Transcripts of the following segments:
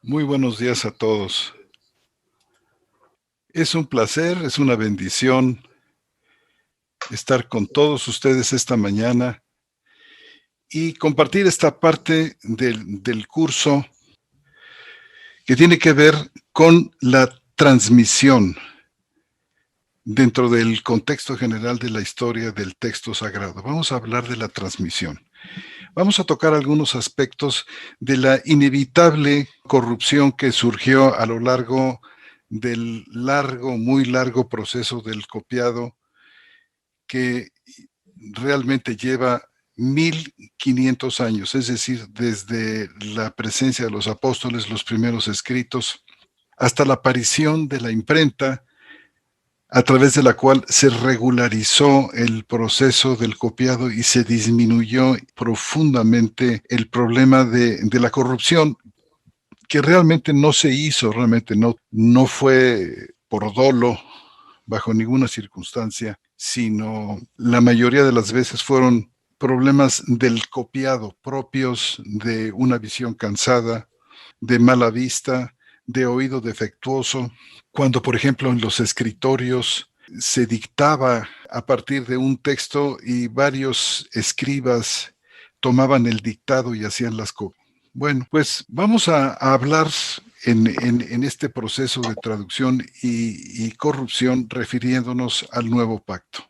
Muy buenos días a todos. Es un placer, es una bendición estar con todos ustedes esta mañana y compartir esta parte del curso que tiene que ver con la transmisión dentro del contexto general de la historia del texto sagrado. Vamos a hablar de la transmisión. Vamos a tocar algunos aspectos de la inevitable corrupción que surgió a lo largo del muy largo proceso del copiado que realmente lleva 1500 años, es decir, desde la presencia de los apóstoles, los primeros escritos, hasta la aparición de la imprenta, a través de la cual se regularizó el proceso del copiado y se disminuyó profundamente el problema de la corrupción, que realmente no se hizo, realmente no fue por dolo, bajo ninguna circunstancia, sino la mayoría de las veces fueron problemas del copiado propios de una visión cansada, de mala vista, de oído defectuoso. Cuando, por ejemplo, en los escritorios se dictaba a partir de un texto y varios escribas tomaban el dictado y hacían las copias. Bueno, pues vamos a hablar en este proceso de traducción y corrupción refiriéndonos al nuevo pacto.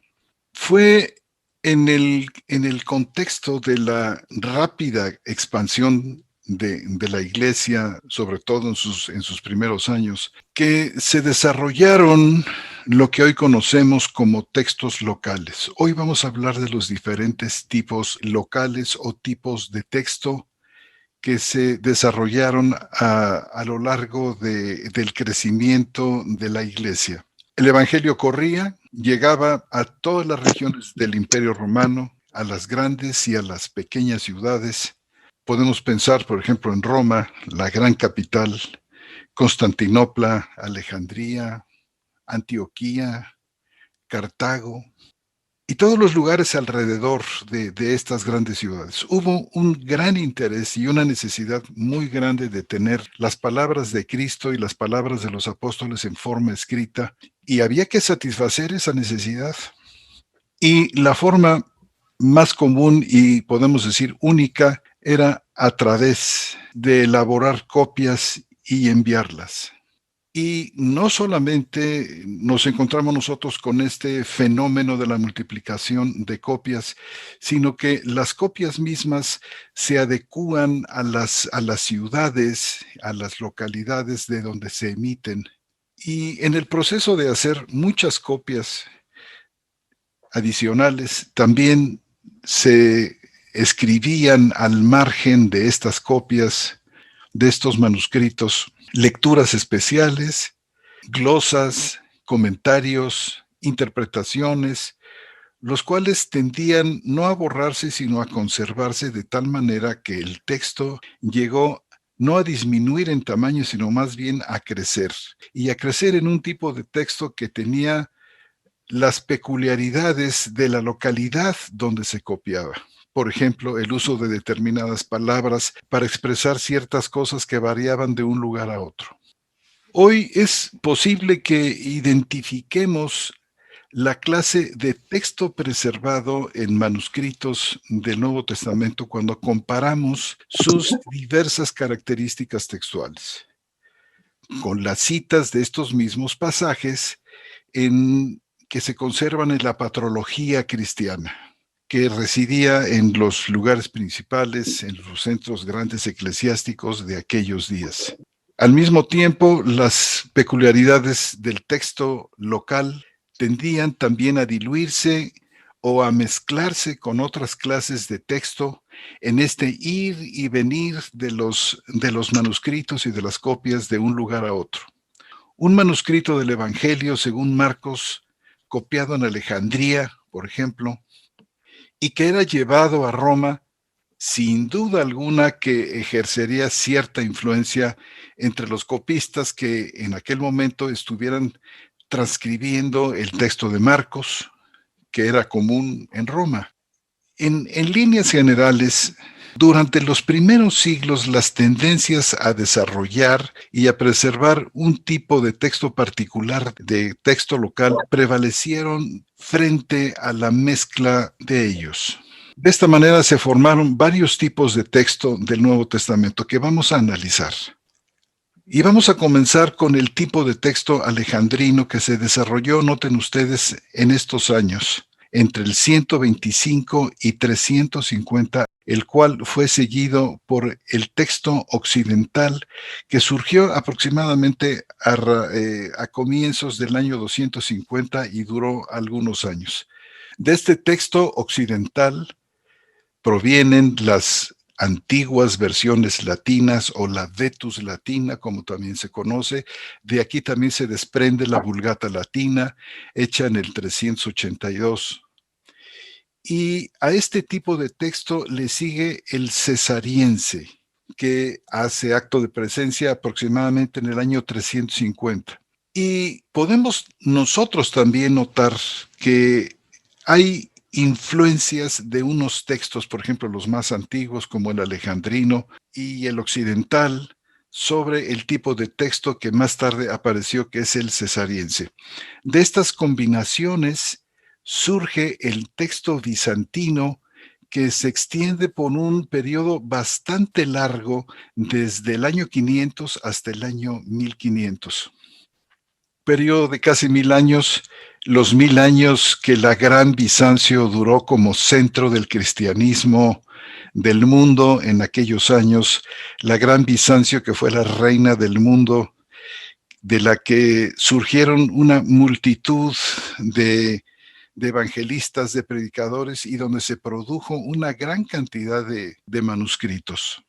Fue en el contexto de la rápida expansión de la iglesia, sobre todo en sus primeros años, que se desarrollaron lo que hoy conocemos como textos locales. Hoy vamos a hablar de los diferentes tipos locales o tipos de texto que se desarrollaron a lo largo del crecimiento de la iglesia. El evangelio corría, llegaba a todas las regiones del Imperio Romano, a las grandes y a las pequeñas ciudades. Podemos pensar, por ejemplo, en Roma, la gran capital, Constantinopla, Alejandría, Antioquía, Cartago, y todos los lugares alrededor de estas grandes ciudades. Hubo un gran interés y una necesidad muy grande de tener las palabras de Cristo y las palabras de los apóstoles en forma escrita, y había que satisfacer esa necesidad. Y la forma más común y podemos decir única era a través de elaborar copias y enviarlas. Y no solamente nos encontramos nosotros con este fenómeno de la multiplicación de copias, sino que las copias mismas se adecúan a las ciudades, a las localidades de donde se emiten. Y en el proceso de hacer muchas copias adicionales, también se escribían al margen de estas copias, de estos manuscritos, lecturas especiales, glosas, comentarios, interpretaciones, los cuales tendían no a borrarse, sino a conservarse de tal manera que el texto llegó no a disminuir en tamaño, sino más bien a crecer, y a crecer en un tipo de texto que tenía las peculiaridades de la localidad donde se copiaba. Por ejemplo, el uso de determinadas palabras para expresar ciertas cosas que variaban de un lugar a otro. Hoy es posible que identifiquemos la clase de texto preservado en manuscritos del Nuevo Testamento cuando comparamos sus diversas características textuales con las citas de estos mismos pasajes que se conservan en la patrología cristiana, que residía en los lugares principales, en los centros grandes eclesiásticos de aquellos días. Al mismo tiempo, las peculiaridades del texto local tendían también a diluirse o a mezclarse con otras clases de texto en este ir y venir de los manuscritos y de las copias de un lugar a otro. Un manuscrito del Evangelio, según Marcos, copiado en Alejandría, por ejemplo, y que era llevado a Roma, sin duda alguna que ejercería cierta influencia entre los copistas que en aquel momento estuvieran transcribiendo el texto de Marcos, que era común en Roma. En líneas generales, Durante los primeros siglos, las tendencias a desarrollar y a preservar un tipo de texto particular, de texto local, prevalecieron frente a la mezcla de ellos. De esta manera se formaron varios tipos de texto del Nuevo Testamento que vamos a analizar. Y vamos a comenzar con el tipo de texto alejandrino que se desarrolló, noten ustedes, en estos años, entre el 125 y 350, el cual fue seguido por el texto occidental que surgió aproximadamente a comienzos del año 250 y duró algunos años. De este texto occidental provienen las antiguas versiones latinas o la Vetus latina, como también se conoce. De aquí también se desprende la Vulgata latina, hecha en el 382. Y a este tipo de texto le sigue el cesariense, que hace acto de presencia aproximadamente en el año 350. Y podemos nosotros también notar que hay influencias de unos textos, por ejemplo, los más antiguos como el alejandrino y el occidental, sobre el tipo de texto que más tarde apareció, que es el cesariense. De estas combinaciones surge el texto bizantino, que se extiende por un periodo bastante largo, desde el año 500 hasta el año 1500. Periodo de casi 1000 años, los 1000 años que la Gran Bizancio duró como centro del cristianismo del mundo en aquellos años, la Gran Bizancio que fue la reina del mundo, de la que surgieron una multitud de evangelistas, de predicadores, y donde se produjo una gran cantidad de manuscritos.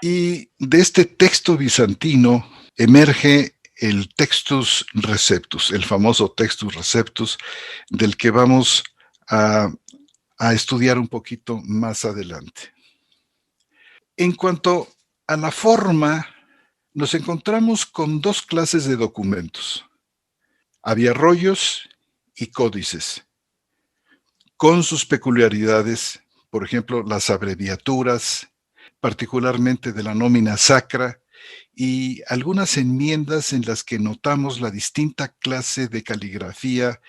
Y de este texto bizantino emerge el Textus Receptus, el famoso Textus Receptus, del que vamos a estudiar un poquito más adelante. En cuanto a la forma, nos encontramos con dos clases de documentos: había rollos y códices, con sus peculiaridades, por ejemplo, las abreviaturas, particularmente de la nómina sacra, y algunas enmiendas en las que notamos la distinta clase de caligrafía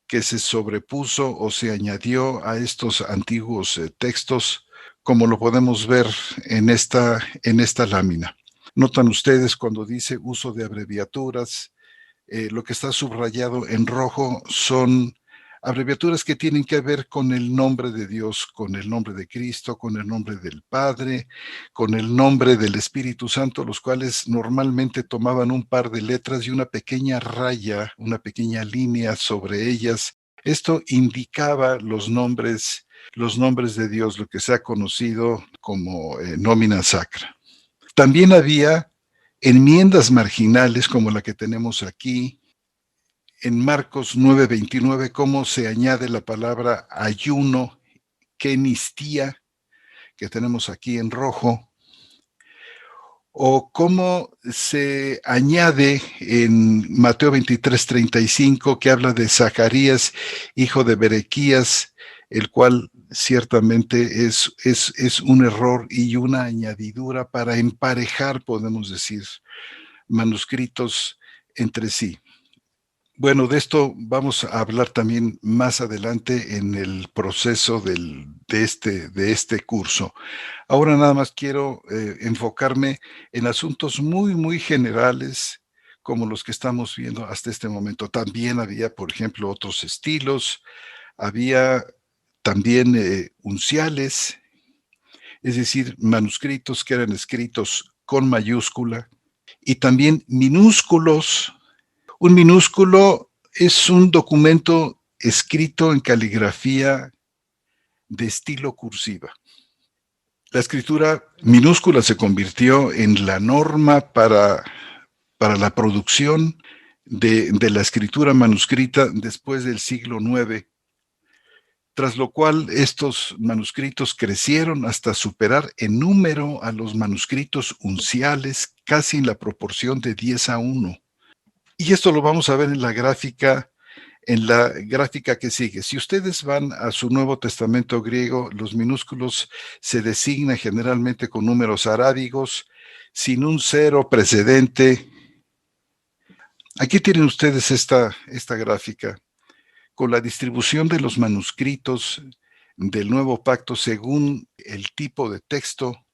que se sobrepuso o se añadió a estos antiguos textos, como lo podemos ver en esta lámina. Notan ustedes cuando dice uso de abreviaturas, lo que está subrayado en rojo son abreviaturas que tienen que ver con el nombre de Dios, con el nombre de Cristo, con el nombre del Padre, con el nombre del Espíritu Santo, los cuales normalmente tomaban un par de letras y una pequeña raya, una pequeña línea sobre ellas. Esto indicaba los nombres de Dios, lo que se ha conocido como nómina sacra. También había enmiendas marginales como la que tenemos aquí, en Marcos 9:29, cómo se añade la palabra ayuno, kenistía, que tenemos aquí en rojo, o cómo se añade en Mateo 23:35, que habla de Zacarías, hijo de Berequías, el cual ciertamente es un error y una añadidura para emparejar, podemos decir, manuscritos entre sí. Bueno, de esto vamos a hablar también más adelante en el proceso de este curso. Ahora nada más quiero enfocarme en asuntos muy, muy generales, como los que estamos viendo hasta este momento. También había, por ejemplo, otros estilos, había también unciales, es decir, manuscritos que eran escritos con mayúscula, y también minúsculos. Un minúsculo es un documento escrito en caligrafía de estilo cursiva. La escritura minúscula se convirtió en la norma para la producción de la escritura manuscrita después del siglo IX, tras lo cual estos manuscritos crecieron hasta superar en número a los manuscritos unciales, casi en la proporción de 10:1. Y esto lo vamos a ver en la gráfica en la gráfica que sigue. Si ustedes van a su Nuevo Testamento griego, los minúsculos se designan generalmente con números arábigos, sin un cero precedente. Aquí tienen ustedes esta gráfica con la distribución de los manuscritos del Nuevo Pacto según el tipo de texto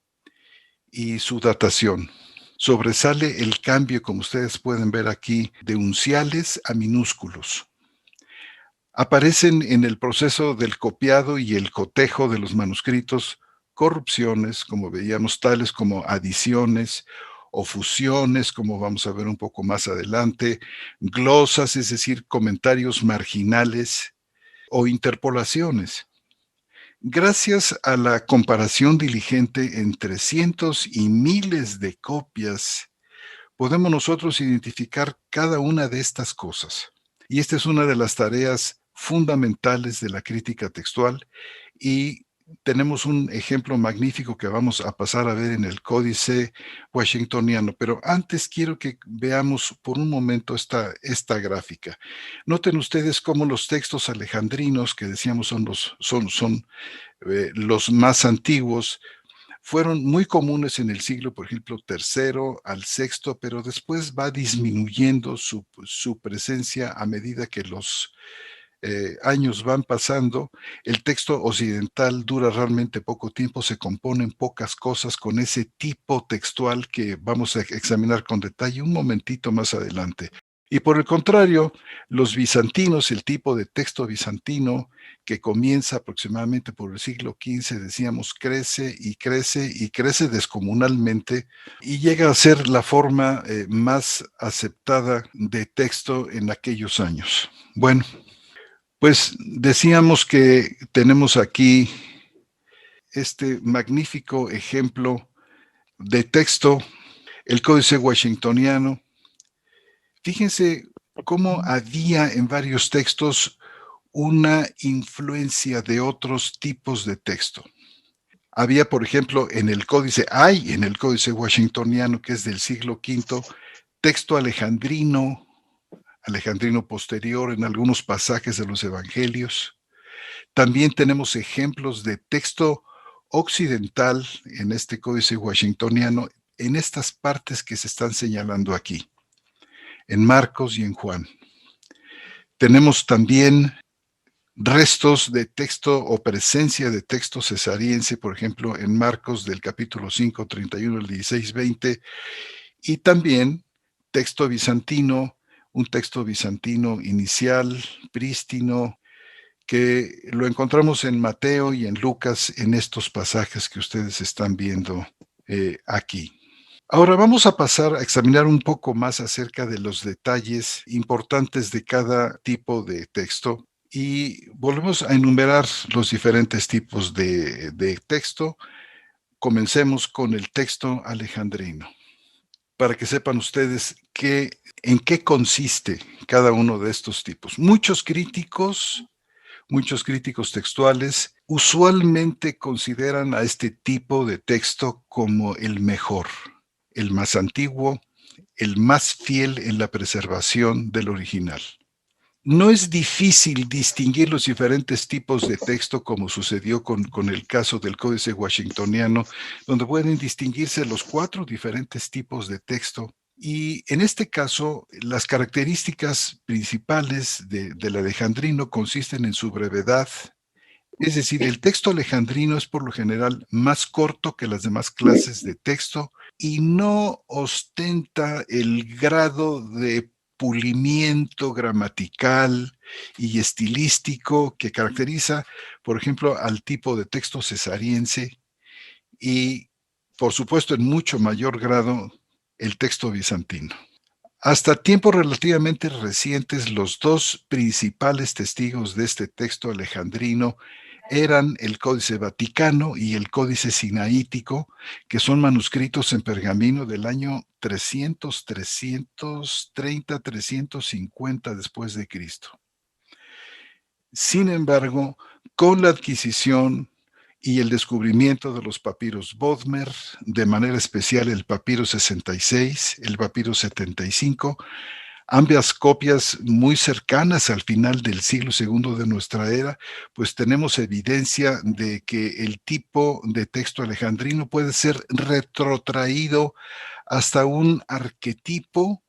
y su datación. Sobresale el cambio, como ustedes pueden ver aquí, de unciales a minúsculos. Aparecen en el proceso del copiado y el cotejo de los manuscritos corrupciones, como veíamos, tales como adiciones o fusiones, como vamos a ver un poco más adelante, glosas, es decir, comentarios marginales o interpolaciones. Gracias a la comparación diligente entre cientos y miles de copias, podemos nosotros identificar cada una de estas cosas. Y esta es una de las tareas fundamentales de la crítica textual y tenemos un ejemplo magnífico que vamos a pasar a ver en el Códice Washingtoniano, pero antes quiero que veamos por un momento esta gráfica. Noten ustedes cómo los textos alejandrinos, que decíamos son los más antiguos, fueron muy comunes en el siglo, por ejemplo, tercero al sexto, pero después va disminuyendo su presencia a medida que los años van pasando. El texto occidental dura realmente poco tiempo, se componen pocas cosas con ese tipo textual que vamos a examinar con detalle un momentito más adelante. Y por el contrario, los bizantinos, el tipo de texto bizantino que comienza aproximadamente por el siglo XV, decíamos, crece y crece y crece descomunalmente y llega a ser la forma más aceptada de texto en aquellos años. Bueno, pues decíamos que tenemos aquí este magnífico ejemplo de texto, el Códice Washingtoniano. Fíjense cómo había en varios textos una influencia de otros tipos de texto. Había, por ejemplo, en el Códice Washingtoniano, que es del siglo V, texto alejandrino posterior en algunos pasajes de los evangelios. También tenemos ejemplos de texto occidental en este Códice Washingtoniano en estas partes que se están señalando aquí, en Marcos y en Juan. Tenemos también restos de texto o presencia de texto cesariense, por ejemplo, en Marcos del capítulo 5, 31 al 16, 20, y también texto bizantino, un texto bizantino inicial, prístino, que lo encontramos en Mateo y en Lucas en estos pasajes que ustedes están viendo aquí. Ahora vamos a pasar a examinar un poco más acerca de los detalles importantes de cada tipo de texto y volvemos a enumerar los diferentes tipos de texto. Comencemos con el texto alejandrino, para que sepan ustedes en qué consiste cada uno de estos tipos. Muchos críticos textuales usualmente consideran a este tipo de texto como el mejor, el más antiguo, el más fiel en la preservación del original. No es difícil distinguir los diferentes tipos de texto como sucedió con el caso del Códice Washingtoniano, donde pueden distinguirse los 4 diferentes tipos de texto. Y en este caso, las características principales del alejandrino consisten en su brevedad. Es decir, el texto alejandrino es por lo general más corto que las demás clases de texto y no ostenta el grado de pulimiento gramatical y estilístico que caracteriza, por ejemplo, al tipo de texto cesariense y, por supuesto, en mucho mayor grado, el texto bizantino. Hasta tiempos relativamente recientes, los 2 principales testigos de este texto alejandrino eran el Códice Vaticano y el Códice Sinaítico, que son manuscritos en pergamino del año 300, 330, 350 después de Cristo. Sin embargo, con la adquisición y el descubrimiento de los papiros Bodmer, de manera especial el papiro 66, el papiro 75, ambas copias muy cercanas al final del siglo II de nuestra era, pues tenemos evidencia de que el tipo de texto alejandrino puede ser retrotraído hasta un arquetipo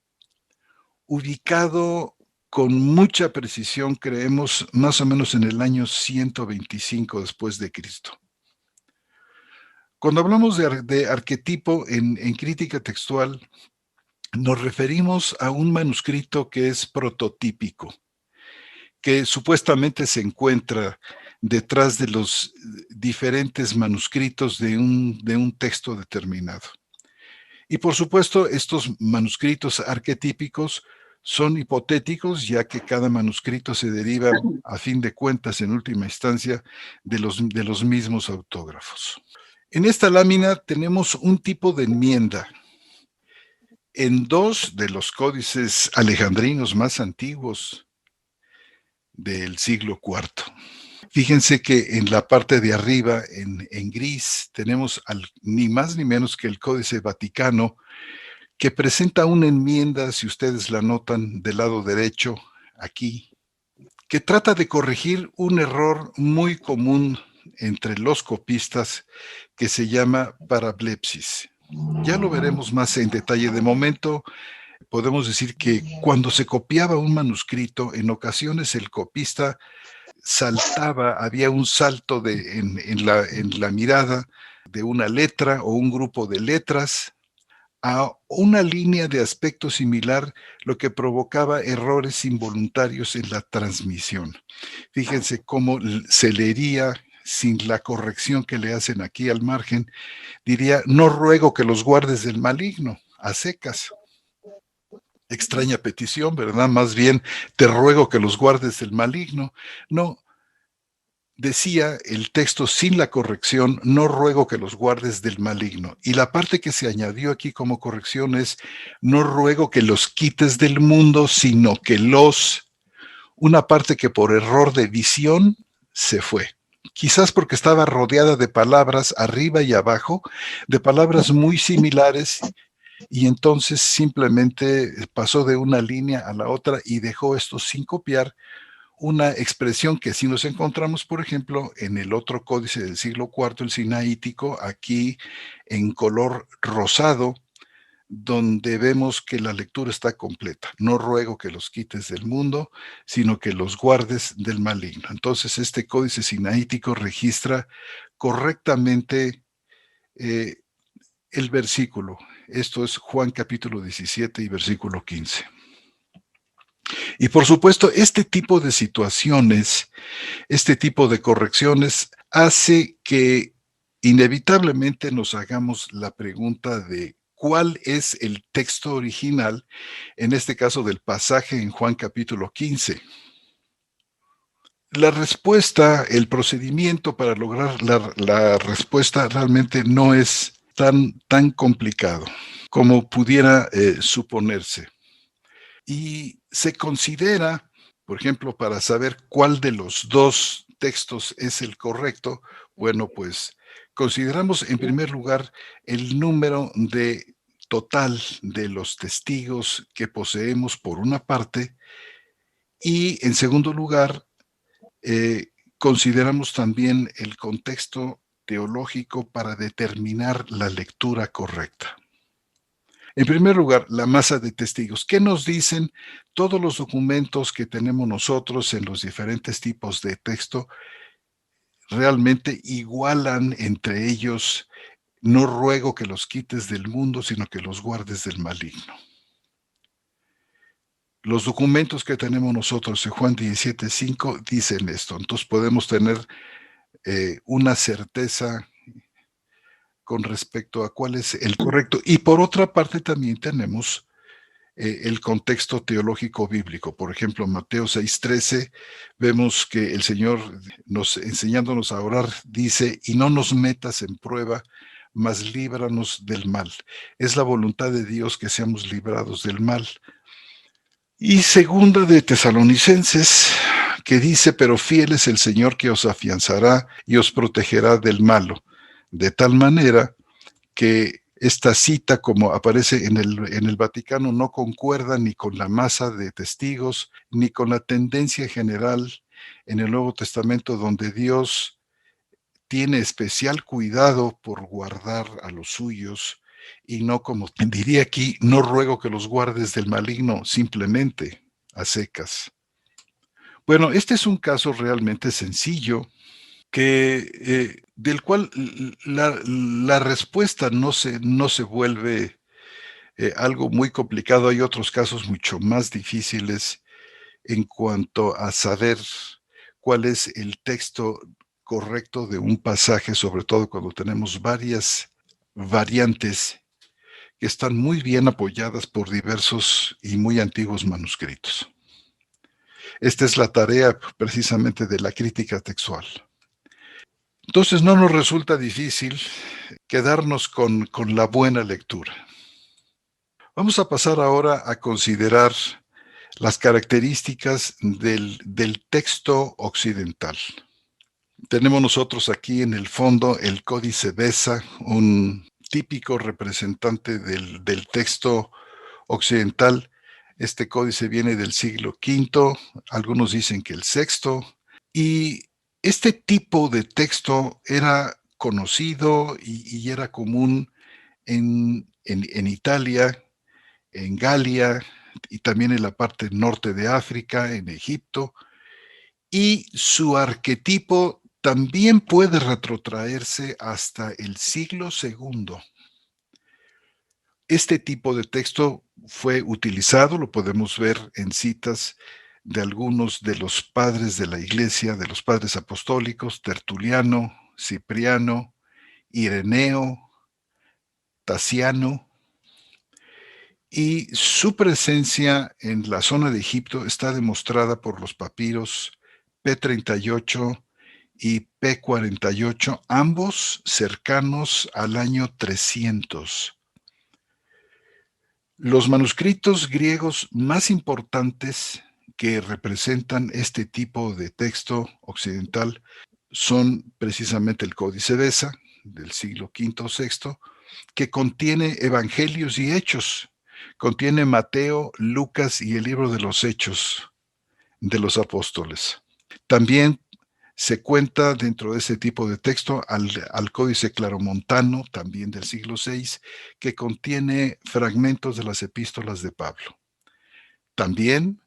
ubicado con mucha precisión, creemos, más o menos en el año 125 después de Cristo. Cuando hablamos de arquetipo en crítica textual, nos referimos a un manuscrito que es prototípico, que supuestamente se encuentra detrás de los diferentes manuscritos de un texto determinado. Y por supuesto, estos manuscritos arquetípicos son hipotéticos, ya que cada manuscrito se deriva, a fin de cuentas, en última instancia, de los mismos autógrafos. En esta lámina tenemos un tipo de enmienda. En dos de los códices alejandrinos más antiguos del siglo IV. Fíjense que en la parte de arriba, en gris, tenemos ni más ni menos que el Códice Vaticano, que presenta una enmienda, si ustedes la notan del lado derecho, aquí, que trata de corregir un error muy común entre los copistas que se llama parablepsis. Ya lo veremos más en detalle. De momento, podemos decir que cuando se copiaba un manuscrito, en ocasiones el copista saltaba, había un salto en la mirada de una letra o un grupo de letras a una línea de aspecto similar, lo que provocaba errores involuntarios en la transmisión. Fíjense cómo se leería sin la corrección que le hacen aquí al margen, diría: no ruego que los guardes del maligno, a secas. Extraña petición, ¿verdad? Más bien, te ruego que los guardes del maligno. No, decía el texto sin la corrección: no ruego que los guardes del maligno. Y la parte que se añadió aquí como corrección es: no ruego que los quites del mundo, sino que una parte que por error de visión se fue. Quizás porque estaba rodeada de palabras arriba y abajo, de palabras muy similares, y entonces simplemente pasó de una línea a la otra y dejó esto sin copiar, una expresión que sí nos encontramos, por ejemplo, en el otro códice del siglo IV, el sinaítico, aquí en color rosado, donde vemos que la lectura está completa. No ruego que los quites del mundo, sino que los guardes del maligno. Entonces, este códice sinaítico registra correctamente el versículo. Esto es Juan capítulo 17 y versículo 15. Y por supuesto, este tipo de situaciones, este tipo de correcciones hace que inevitablemente nos hagamos la pregunta de cuál es el texto original, en este caso del pasaje en Juan capítulo 15. La respuesta, el procedimiento para lograr la respuesta realmente no es tan complicado como pudiera suponerse. Y se considera, por ejemplo, para saber cuál de los dos textos es el correcto, bueno, pues consideramos en primer lugar el número total de los testigos que poseemos por una parte, y en segundo lugar, consideramos también el contexto teológico para determinar la lectura correcta. En primer lugar, la masa de testigos. ¿Qué nos dicen todos los documentos que tenemos nosotros en los diferentes tipos de texto? Realmente igualan entre ellos: no ruego que los quites del mundo, sino que los guardes del maligno. Los documentos que tenemos nosotros en Juan 17:5 dicen esto. Entonces podemos tener una certeza con respecto a cuál es el correcto. Y por otra parte también tenemos el contexto teológico bíblico. Por ejemplo, en Mateo 6:13 vemos que el Señor, enseñándonos a orar, dice: y no nos metas en prueba, mas líbranos del mal. Es la voluntad de Dios que seamos librados del mal. Y segunda de Tesalonicenses, que dice: pero fiel es el Señor que os afianzará y os protegerá del malo, de tal manera que Esta cita, como aparece en el Vaticano, no concuerda ni con la masa de testigos, ni con la tendencia general en el Nuevo Testamento, donde Dios tiene especial cuidado por guardar a los suyos, y no como diría aquí, no ruego que los guardes del maligno, simplemente a secas. Bueno, este es un caso realmente sencillo del cual la respuesta no se vuelve algo muy complicado. Hay otros casos mucho más difíciles en cuanto a saber cuál es el texto correcto de un pasaje, sobre todo cuando tenemos varias variantes que están muy bien apoyadas por diversos y muy antiguos manuscritos. Esta es la tarea precisamente de la crítica textual. Entonces no nos resulta difícil quedarnos con la buena lectura. Vamos a pasar ahora a considerar las características del texto occidental. Tenemos nosotros aquí en el fondo el Códice Beza, un típico representante del texto occidental. Este códice viene del siglo V, algunos dicen que el sexto, y este tipo de texto era conocido y era común en Italia, en Galia y también en la parte norte de África, en Egipto, y su arquetipo también puede retrotraerse hasta el siglo II. Este tipo de texto fue utilizado, lo podemos ver en citas de algunos de los padres de la Iglesia, de los padres apostólicos, Tertuliano, Cipriano, Ireneo, Tasiano, y su presencia en la zona de Egipto está demostrada por los papiros P38 y P48, ambos cercanos al año 300. Los manuscritos griegos más importantes que representan este tipo de texto occidental son precisamente el Códice Beza, del siglo V o VI, que contiene evangelios y hechos. Contiene Mateo, Lucas y el libro de los Hechos de los Apóstoles. También se cuenta dentro de ese tipo de texto al Códice Claromontano, también del siglo VI, que contiene fragmentos de las epístolas de Pablo. También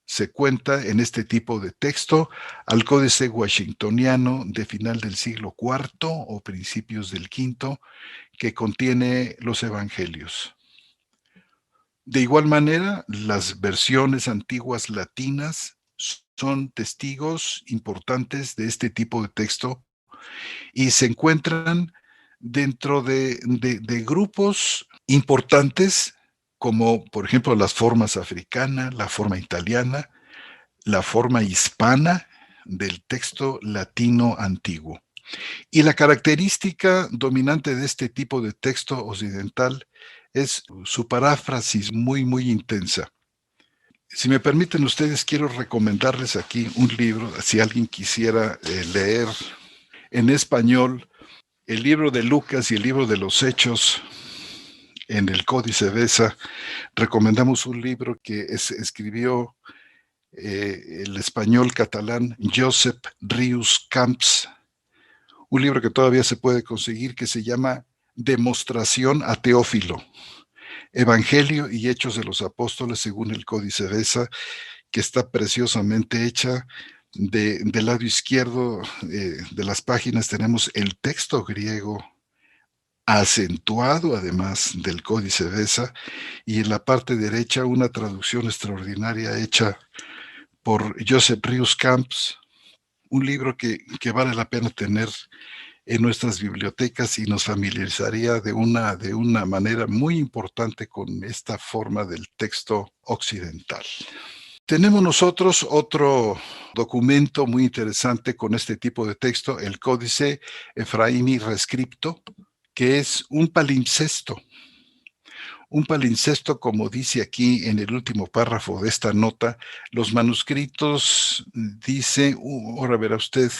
se cuenta en este tipo de texto al Códice Washingtoniano de final del siglo IV o principios del V, que contiene los evangelios. De igual manera, las versiones antiguas latinas son testigos importantes de este tipo de texto y se encuentran dentro de grupos importantes como, por ejemplo, las formas africana, la forma italiana, la forma hispana del texto latino antiguo. Y la característica dominante de este tipo de texto occidental es su paráfrasis muy intensa. Si me permiten ustedes, quiero recomendarles aquí un libro, si alguien quisiera leer en español el libro de Lucas y el libro de los Hechos en el Códice Beza. Recomendamos un libro que escribió el español catalán Josep Rius Camps, un libro que todavía se puede conseguir que se llama Demostración a Teófilo, Evangelio y Hechos de los Apóstoles según el Códice Beza, que está preciosamente hecha. Del lado izquierdo de las páginas tenemos el texto griego acentuado además del Códice Beza, y en la parte derecha una traducción extraordinaria hecha por Josep Rius Camps, un libro que vale la pena tener en nuestras bibliotecas y nos familiarizaría de una manera muy importante con esta forma del texto occidental. Tenemos nosotros otro documento muy interesante con este tipo de texto, el Códice Efraimi Rescripto, que es un palimpsesto. Un palimpsesto, como dice aquí en el último párrafo de esta nota, los manuscritos dice, ahora verá usted,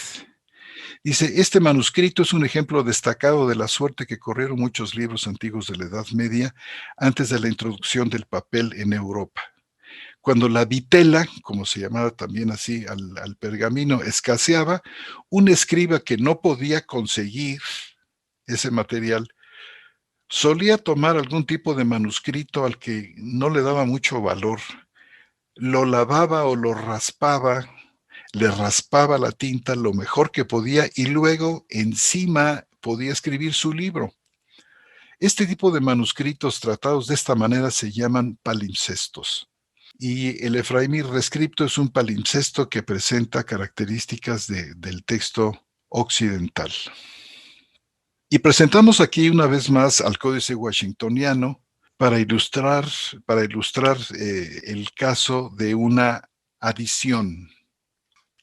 Dice, este manuscrito es un ejemplo destacado de la suerte que corrieron muchos libros antiguos de la Edad Media antes de la introducción del papel en Europa. Cuando la vitela, como se llamaba también así al pergamino, escaseaba, un escriba que no podía conseguir ese material solía tomar algún tipo de manuscrito al que no le daba mucho valor, lo lavaba o lo raspaba, le raspaba la tinta lo mejor que podía y luego encima podía escribir su libro. Este tipo de manuscritos tratados de esta manera se llaman palimpsestos. Y el Efraimí Rescripto es un palimpsesto que presenta características del texto occidental. Y presentamos aquí una vez más al Códice Washingtoniano para ilustrar, el caso de una adición.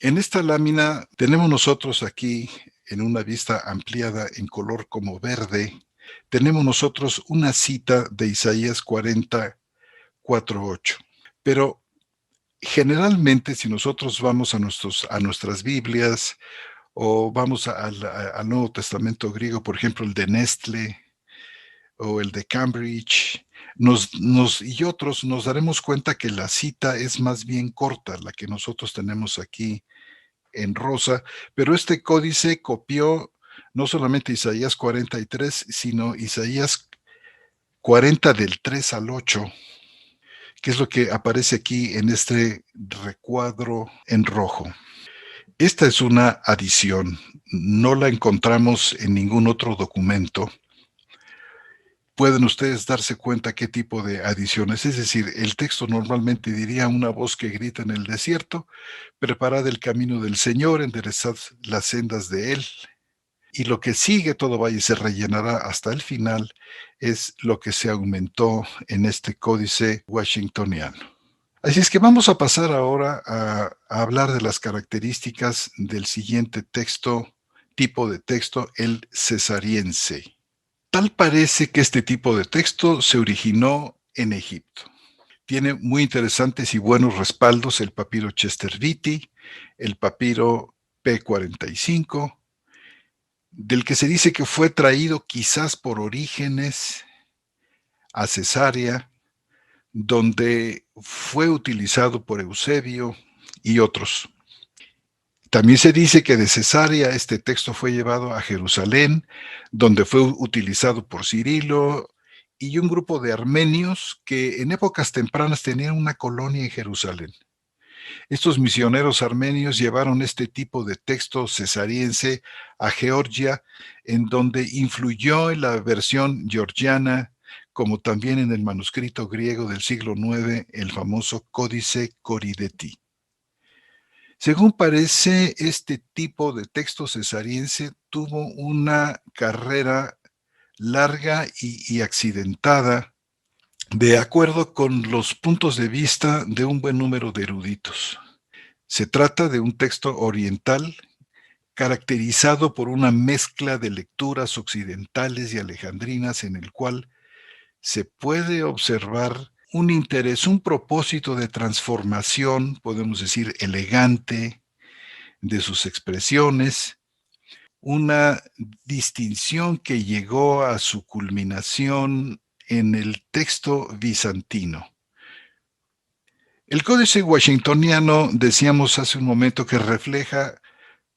En esta lámina tenemos nosotros aquí, en una vista ampliada en color como verde, tenemos nosotros una cita de Isaías 40:4-8. Pero generalmente, si nosotros vamos a nuestras Biblias o vamos al Nuevo Testamento griego, por ejemplo, el de Nestle o el de Cambridge, y otros, nos daremos cuenta que la cita es más bien corta, la que nosotros tenemos aquí en rosa, pero este códice copió no solamente Isaías 43, sino Isaías 40 del 3 al 8, que es lo que aparece aquí en este recuadro en rojo. Esta es una adición, no la encontramos en ningún otro documento. Pueden ustedes darse cuenta qué tipo de adiciones, es decir, el texto normalmente diría una voz que grita en el desierto, preparad el camino del Señor, enderezad las sendas de Él. Y lo que sigue, todo valle se rellenará hasta el final, es lo que se aumentó en este códice washingtoniano. Así es que vamos a pasar ahora a hablar de las características del siguiente texto, tipo de texto, el cesariense. Tal parece que este tipo de texto se originó en Egipto. Tiene muy interesantes y buenos respaldos el papiro Chester Beatty, el papiro P45, del que se dice que fue traído quizás por Orígenes a Cesarea, donde fue utilizado por Eusebio y otros. También se dice que de Cesarea este texto fue llevado a Jerusalén, donde fue utilizado por Cirilo y un grupo de armenios que en épocas tempranas tenían una colonia en Jerusalén. Estos misioneros armenios llevaron este tipo de texto cesariense a Georgia, en donde influyó en la versión georgiana, como también en el manuscrito griego del siglo IX, el famoso Códice Corideti. Según parece, este tipo de texto cesariense tuvo una carrera larga y accidentada, de acuerdo con los puntos de vista de un buen número de eruditos. Se trata de un texto oriental caracterizado por una mezcla de lecturas occidentales y alejandrinas en el cual se puede observar un interés, un propósito de transformación, podemos decir, elegante de sus expresiones, una distinción que llegó a su culminación en el texto bizantino. El Códice Washingtoniano, decíamos hace un momento, que refleja,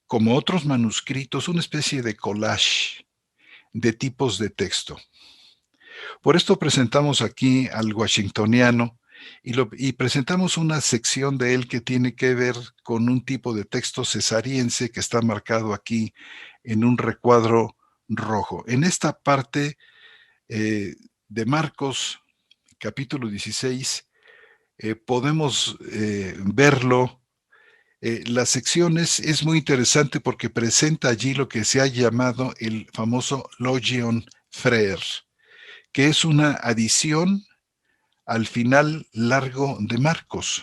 como otros manuscritos, una especie de collage de tipos de texto. Por esto presentamos aquí al Washingtoniano y presentamos una sección de él que tiene que ver con un tipo de texto cesariense que está marcado aquí en un recuadro rojo. En esta parte de Marcos, capítulo 16, podemos verlo. La sección es muy interesante porque presenta allí lo que se ha llamado el famoso Logion Frere, que es una adición al final largo de Marcos.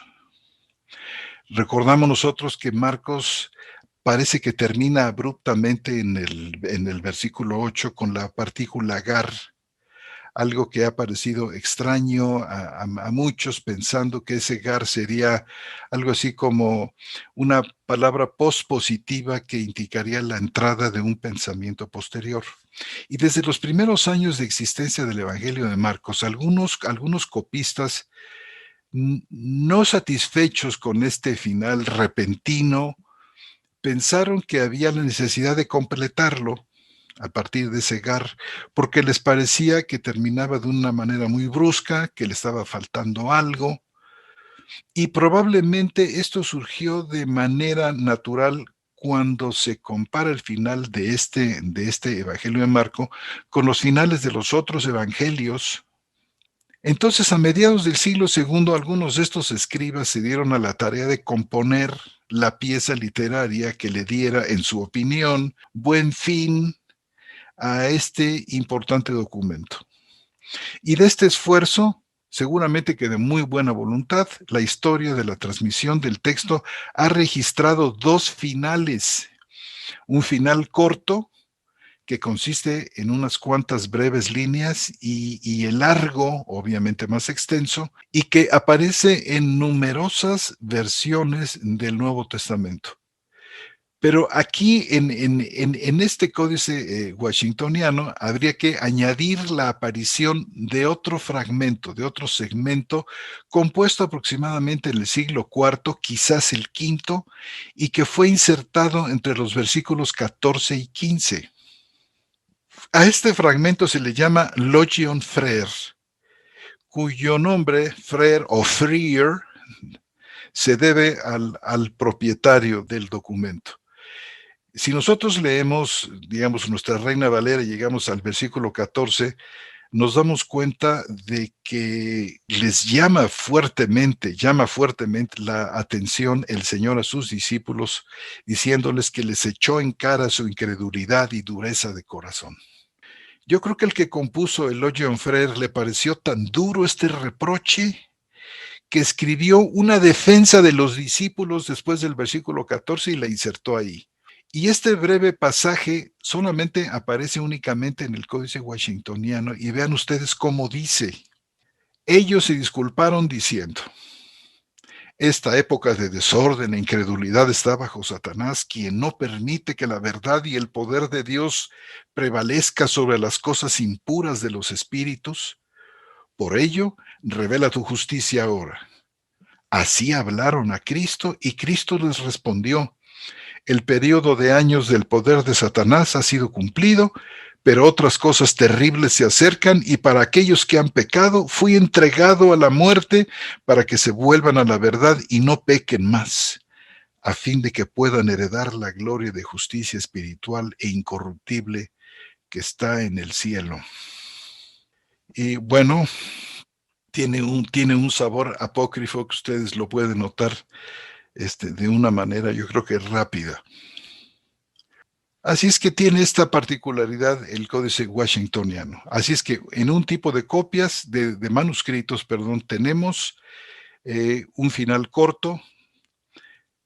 Recordamos nosotros que Marcos parece que termina abruptamente en el versículo 8 con la partícula gar. algo que ha parecido extraño a muchos, pensando que ese gar sería algo así como una palabra pospositiva que indicaría la entrada de un pensamiento posterior. Y desde los primeros años de existencia del Evangelio de Marcos, algunos copistas, no satisfechos con este final repentino, pensaron que había la necesidad de completarlo a partir de ese gar, porque les parecía que terminaba de una manera muy brusca, que le estaba faltando algo, y probablemente esto surgió de manera natural cuando se compara el final de este Evangelio de Marco con los finales de los otros evangelios. Entonces, a mediados del siglo segundo, algunos de estos escribas se dieron a la tarea de componer la pieza literaria que le diera, en su opinión, buen fin a este importante documento. Y de este esfuerzo, seguramente que de muy buena voluntad, la historia de la transmisión del texto ha registrado dos finales. Un final corto, que consiste en unas cuantas breves líneas, y el largo, obviamente más extenso, y que aparece en numerosas versiones del Nuevo Testamento. Pero aquí en este códice washingtoniano habría que añadir la aparición de otro fragmento, de otro segmento, compuesto aproximadamente en el siglo IV, quizás el V, y que fue insertado entre los versículos 14 y 15. A este fragmento se le llama Logion Frere, cuyo nombre, Frere o Freer, se debe al propietario del documento. Si nosotros leemos, digamos, nuestra Reina Valera y llegamos al versículo 14, nos damos cuenta de que llama fuertemente la atención el Señor a sus discípulos, diciéndoles que les echó en cara su incredulidad y dureza de corazón. Yo creo que el que compuso el Logion Frere le pareció tan duro este reproche que escribió una defensa de los discípulos después del versículo 14 y la insertó ahí. Y este breve pasaje solamente aparece únicamente en el Códice Washingtoniano, y vean ustedes cómo dice. Ellos se disculparon diciendo: esta época de desorden e incredulidad está bajo Satanás, quien no permite que la verdad y el poder de Dios prevalezca sobre las cosas impuras de los espíritus. Por ello, revela tu justicia ahora. Así hablaron a Cristo y Cristo les respondió: el periodo de años del poder de Satanás ha sido cumplido, pero otras cosas terribles se acercan, y para aquellos que han pecado fui entregado a la muerte para que se vuelvan a la verdad y no pequen más, a fin de que puedan heredar la gloria de justicia espiritual e incorruptible que está en el cielo. Y bueno, tiene un sabor apócrifo que ustedes lo pueden notar de una manera, yo creo que rápida. Así es que tiene esta particularidad el Códice Washingtoniano. Así es que en un tipo de copias, de manuscritos, perdón, tenemos un final corto,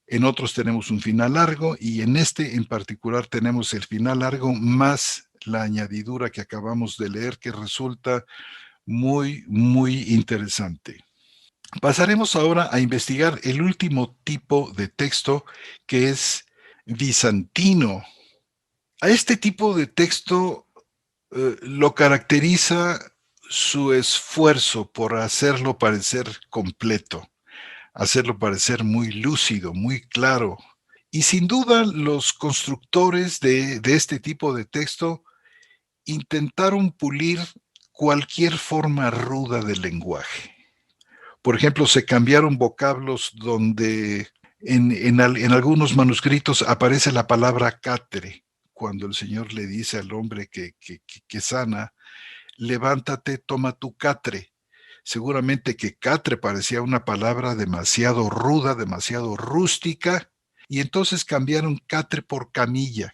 en otros tenemos un final largo, y en este en particular tenemos el final largo más la añadidura que acabamos de leer, que resulta muy, muy interesante. Pasaremos ahora a investigar el último tipo de texto, que es bizantino. A este tipo de texto lo caracteriza su esfuerzo por hacerlo parecer completo, hacerlo parecer muy lúcido, muy claro. Y sin duda los constructores de este tipo de texto intentaron pulir cualquier forma ruda del lenguaje. Por ejemplo, se cambiaron vocablos donde en algunos manuscritos aparece la palabra catre, cuando el Señor le dice al hombre que sana: levántate, toma tu catre. Seguramente que catre parecía una palabra demasiado ruda, demasiado rústica, y entonces cambiaron catre por camilla.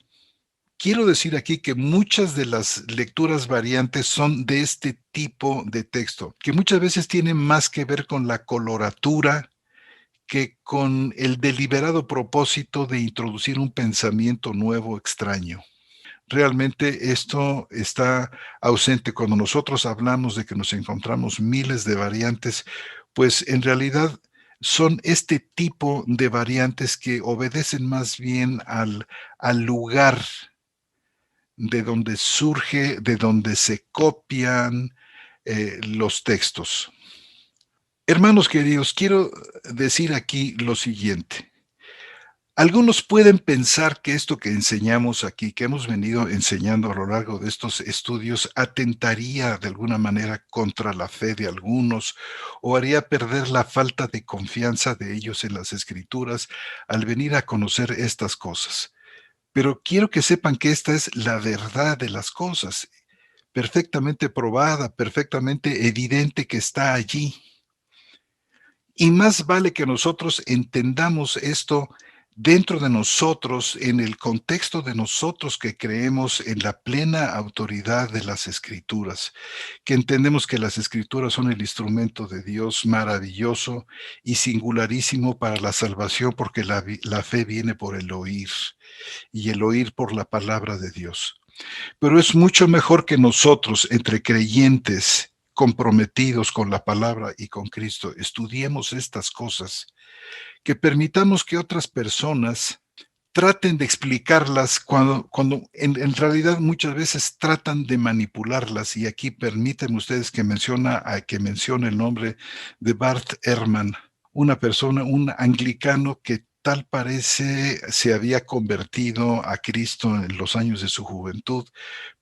Quiero decir aquí que muchas de las lecturas variantes son de este tipo de texto, que muchas veces tienen más que ver con la coloratura que con el deliberado propósito de introducir un pensamiento nuevo, extraño. Realmente esto está ausente. Cuando nosotros hablamos de que nos encontramos miles de variantes, pues en realidad son este tipo de variantes que obedecen más bien al lugar de donde surge, de donde se copian los textos. Hermanos queridos, quiero decir aquí lo siguiente. Algunos pueden pensar que esto que enseñamos aquí, que hemos venido enseñando a lo largo de estos estudios, atentaría de alguna manera contra la fe de algunos o haría perder la falta de confianza de ellos en las escrituras al venir a conocer estas cosas. Pero quiero que sepan que esta es la verdad de las cosas, perfectamente probada, perfectamente evidente que está allí. Y más vale que nosotros entendamos esto dentro de nosotros, en el contexto de nosotros que creemos en la plena autoridad de las Escrituras, que entendemos que las Escrituras son el instrumento de Dios maravilloso y singularísimo para la salvación, porque la fe viene por el oír y el oír por la palabra de Dios. Pero es mucho mejor que nosotros, entre creyentes, comprometidos con la palabra y con Cristo, estudiemos estas cosas, que permitamos que otras personas traten de explicarlas cuando en realidad muchas veces tratan de manipularlas. Y aquí permítanme ustedes que mencione el nombre de Bart Ehrman, una persona, un anglicano que tal parece se había convertido a Cristo en los años de su juventud,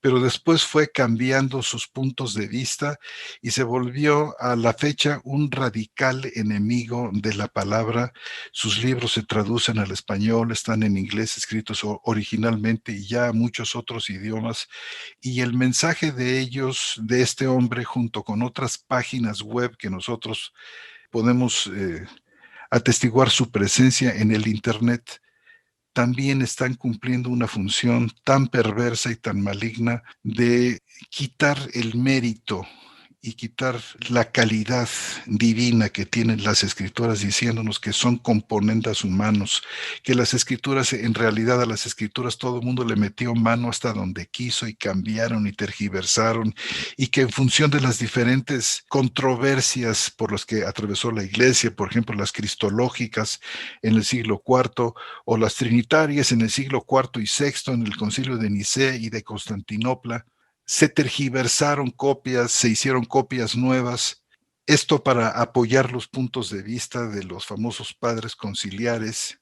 pero después fue cambiando sus puntos de vista y se volvió a la fecha un radical enemigo de la palabra. Sus libros se traducen al español, están en inglés escritos originalmente y ya a muchos otros idiomas, y el mensaje de ellos, de este hombre, junto con otras páginas web que nosotros podemos atestiguar su presencia en el Internet, también están cumpliendo una función tan perversa y tan maligna de quitar el mérito y quitar la calidad divina que tienen las escrituras, diciéndonos que son componentes humanos, que las escrituras, en realidad a las escrituras todo el mundo le metió mano hasta donde quiso y cambiaron y tergiversaron, y que en función de las diferentes controversias por las que atravesó la iglesia, por ejemplo las cristológicas en el siglo IV o las trinitarias en el siglo IV y VI en el concilio de Nicea y de Constantinopla, se tergiversaron copias, se hicieron copias nuevas, esto para apoyar los puntos de vista de los famosos padres conciliares,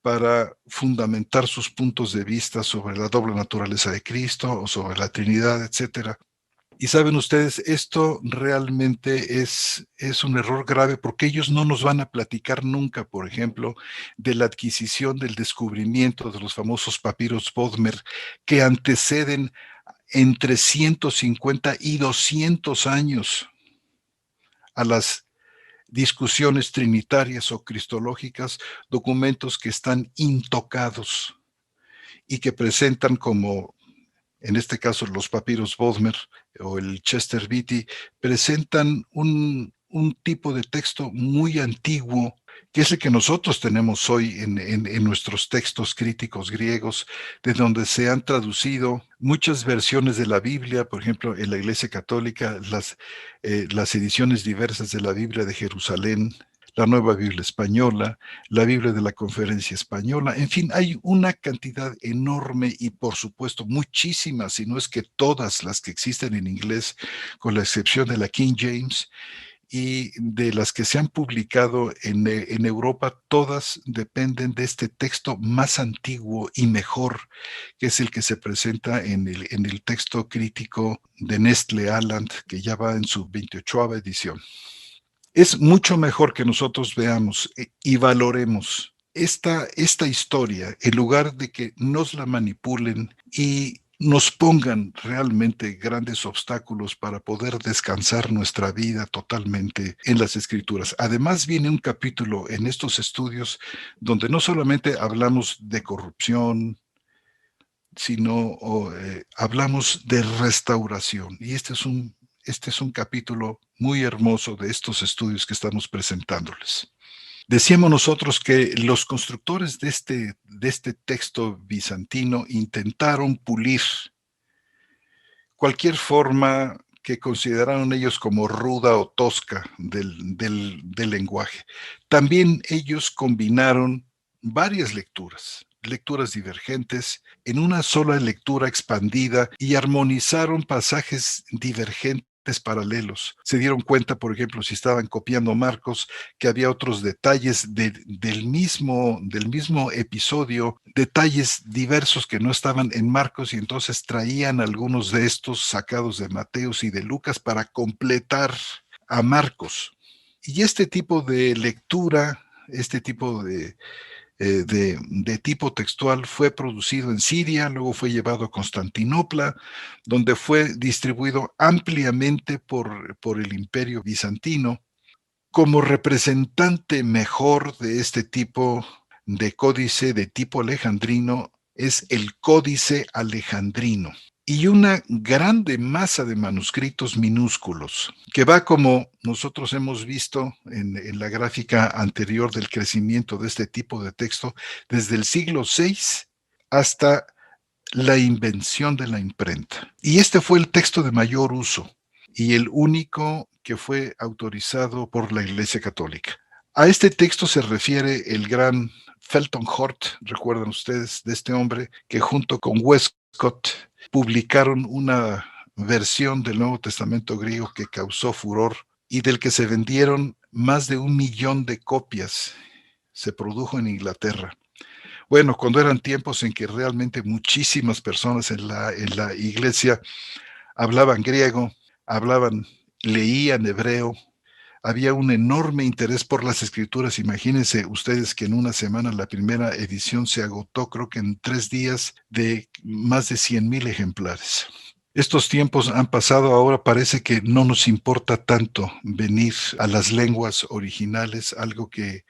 para fundamentar sus puntos de vista sobre la doble naturaleza de Cristo o sobre la Trinidad, etcétera. Y saben ustedes, esto realmente es un error grave porque ellos no nos van a platicar nunca, por ejemplo, de la adquisición, del descubrimiento de los famosos papiros Bodmer que anteceden entre 150 y 200 años a las discusiones trinitarias o cristológicas, documentos que están intocados y que presentan como, en este caso los papiros Bodmer o el Chester Beatty, presentan un tipo de texto muy antiguo, que es el que nosotros tenemos hoy en nuestros textos críticos griegos, de donde se han traducido muchas versiones de la Biblia, por ejemplo, en la Iglesia Católica, las ediciones diversas de la Biblia de Jerusalén, la Nueva Biblia Española, la Biblia de la Conferencia Española, en fin, hay una cantidad enorme y por supuesto muchísimas, si no es que todas las que existen en inglés, con la excepción de la King James, y de las que se han publicado en Europa, todas dependen de este texto más antiguo y mejor, que es el que se presenta en el texto crítico de Nestle Aland, que ya va en su 28ª edición. Es mucho mejor que nosotros veamos y valoremos esta historia, en lugar de que nos la manipulen y nos pongan realmente grandes obstáculos para poder descansar nuestra vida totalmente en las Escrituras. Además, viene un capítulo en estos estudios donde no solamente hablamos de corrupción, sino hablamos de restauración. Y este es un capítulo muy hermoso de estos estudios que estamos presentándoles. Decíamos nosotros que los constructores de este texto bizantino intentaron pulir cualquier forma que consideraron ellos como ruda o tosca del lenguaje. También ellos combinaron varias lecturas divergentes, en una sola lectura expandida y armonizaron pasajes divergentes paralelos. Se dieron cuenta, por ejemplo, si estaban copiando Marcos, que había otros detalles del mismo episodio, detalles diversos que no estaban en Marcos, y entonces traían algunos de estos sacados de Mateos y de Lucas para completar a Marcos. Y este tipo de lectura, este tipo de tipo textual fue producido en Siria, luego fue llevado a Constantinopla, donde fue distribuido ampliamente por el Imperio Bizantino. Como representante mejor de este tipo de códice de tipo alejandrino es el Códice Alejandrino, y una grande masa de manuscritos minúsculos, que va, como nosotros hemos visto en la gráfica anterior, del crecimiento de este tipo de texto desde el siglo VI hasta la invención de la imprenta. Y este fue el texto de mayor uso y el único que fue autorizado por la Iglesia Católica. A este texto se refiere el gran Felton Hort, recuerdan ustedes de este hombre, que junto con Westcott publicaron una versión del Nuevo Testamento griego que causó furor y del que se vendieron más de 1 millón de copias. Se produjo en Inglaterra. Bueno, cuando eran tiempos en que realmente muchísimas personas en la iglesia hablaban griego, leían hebreo, había un enorme interés por las escrituras. Imagínense ustedes que en una semana la primera edición se agotó, creo que en 3 días, de más de 100,000 ejemplares. Estos tiempos han pasado, ahora parece que no nos importa tanto venir a las lenguas originales, algo que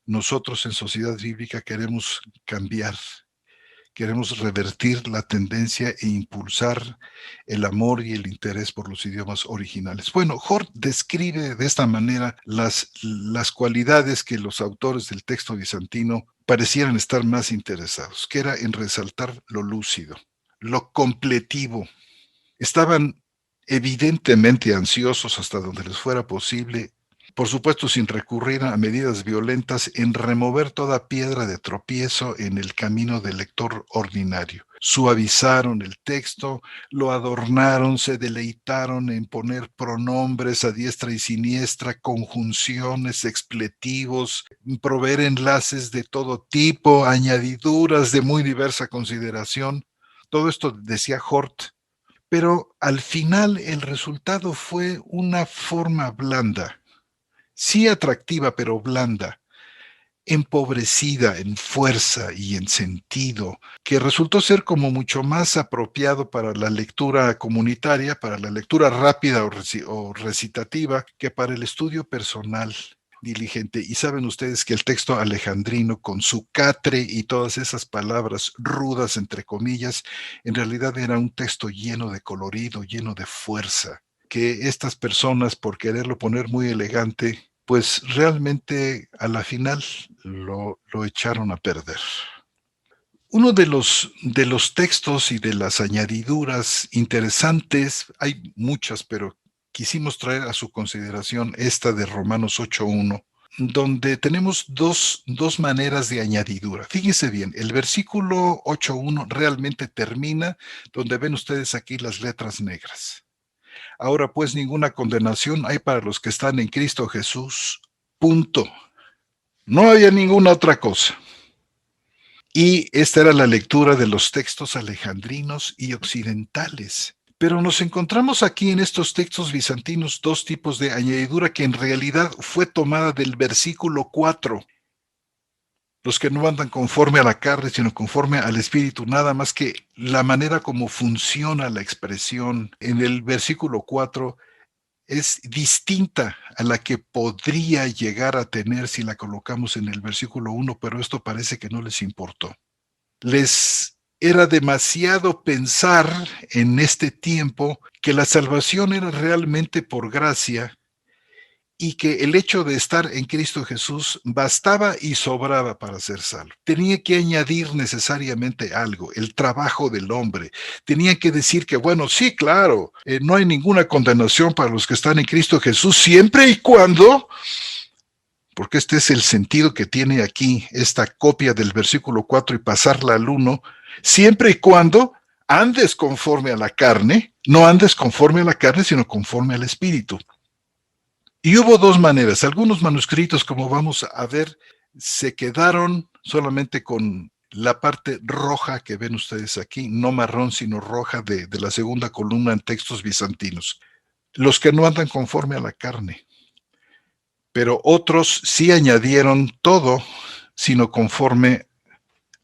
nosotros en Sociedad Bíblica queremos cambiar. Queremos revertir la tendencia e impulsar el amor y el interés por los idiomas originales. Bueno, Hort describe de esta manera las cualidades que los autores del texto bizantino parecieran estar más interesados, que era en resaltar lo lúcido, lo completivo. Estaban evidentemente ansiosos, hasta donde les fuera posible, por supuesto sin recurrir a medidas violentas, en remover toda piedra de tropiezo en el camino del lector ordinario. Suavizaron el texto, lo adornaron, se deleitaron en poner pronombres a diestra y siniestra, conjunciones, expletivos, proveer enlaces de todo tipo, añadiduras de muy diversa consideración. Todo esto decía Hort, pero al final el resultado fue una forma blanda, sí atractiva, pero blanda, empobrecida en fuerza y en sentido, que resultó ser como mucho más apropiado para la lectura comunitaria, para la lectura rápida o recitativa, que para el estudio personal diligente. Y saben ustedes que el texto alejandrino, con su catre y todas esas palabras rudas, entre comillas, en realidad era un texto lleno de colorido, lleno de fuerza, que estas personas, por quererlo poner muy elegante, pues realmente a la final lo echaron a perder. Uno de los textos y de las añadiduras interesantes, hay muchas, pero quisimos traer a su consideración esta de Romanos 8:1, donde tenemos dos maneras de añadidura. Fíjense bien, el versículo 8:1 realmente termina donde ven ustedes aquí las letras negras. Ahora pues ninguna condenación hay para los que están en Cristo Jesús. Punto. No había ninguna otra cosa. Y esta era la lectura de los textos alejandrinos y occidentales. Pero nos encontramos aquí en estos textos bizantinos dos tipos de añadidura que en realidad fue tomada del versículo 4. Los que no andan conforme a la carne, sino conforme al Espíritu, nada más que la manera como funciona la expresión en el versículo 4 es distinta a la que podría llegar a tener si la colocamos en el versículo 1, pero esto parece que no les importó. Les era demasiado pensar en este tiempo que la salvación era realmente por gracia y que el hecho de estar en Cristo Jesús bastaba y sobraba para ser salvo. Tenía que añadir necesariamente algo, el trabajo del hombre. Tenía que decir que, bueno, sí, claro, no hay ninguna condenación para los que están en Cristo Jesús, siempre y cuando, porque este es el sentido que tiene aquí esta copia del versículo 4 y pasarla al 1, siempre y cuando andes conforme a la carne, no andes conforme a la carne, sino conforme al Espíritu. Y hubo dos maneras. Algunos manuscritos, como vamos a ver, se quedaron solamente con la parte roja que ven ustedes aquí, no marrón, sino roja de la segunda columna en textos bizantinos. Los que no andan conforme a la carne. Pero otros sí añadieron todo, sino conforme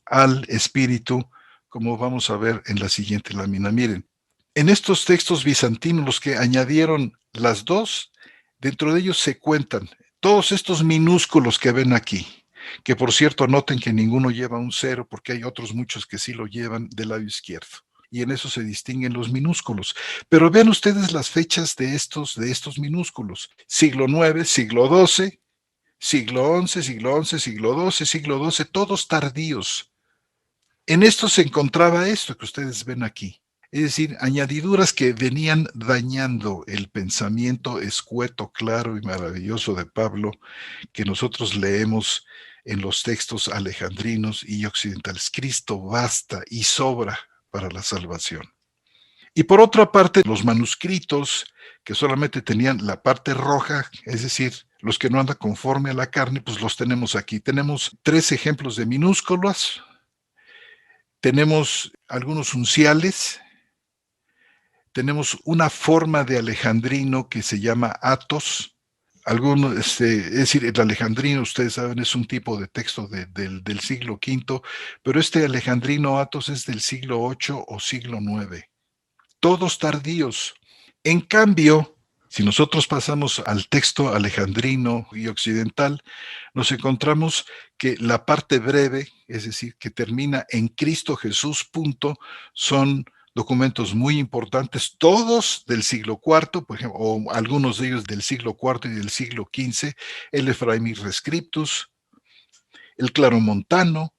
al Espíritu, como vamos a ver en la siguiente lámina. Miren, en estos textos bizantinos, los que añadieron las dos, dentro de ellos se cuentan todos estos minúsculos que ven aquí, que por cierto noten que ninguno lleva un cero, porque hay otros muchos que sí lo llevan del lado izquierdo. Y en eso se distinguen los minúsculos. Pero vean ustedes las fechas de estos minúsculos. Siglo IX, siglo XII, siglo XI, siglo XI, siglo XII, siglo XII, todos tardíos. En esto se encontraba esto que ustedes ven aquí. Es decir, añadiduras que venían dañando el pensamiento escueto, claro y maravilloso de Pablo, que nosotros leemos en los textos alejandrinos y occidentales. Cristo basta y sobra para la salvación. Y por otra parte, los manuscritos que solamente tenían la parte roja, es decir, los que no andan conforme a la carne, pues los tenemos aquí. Tenemos 3 ejemplos de minúsculas, tenemos algunos unciales, tenemos una forma de alejandrino que se llama atos. Es decir, el alejandrino, ustedes saben, es un tipo de texto del siglo V, pero este alejandrino atos es del siglo VIII o siglo IX. Todos tardíos. En cambio, si nosotros pasamos al texto alejandrino y occidental, nos encontramos que la parte breve, es decir, que termina en Cristo Jesús, punto, son documentos muy importantes, todos del siglo IV, por ejemplo, o algunos de ellos del siglo IV y del siglo XV, el Ephraemi Rescriptus, el Claromontano,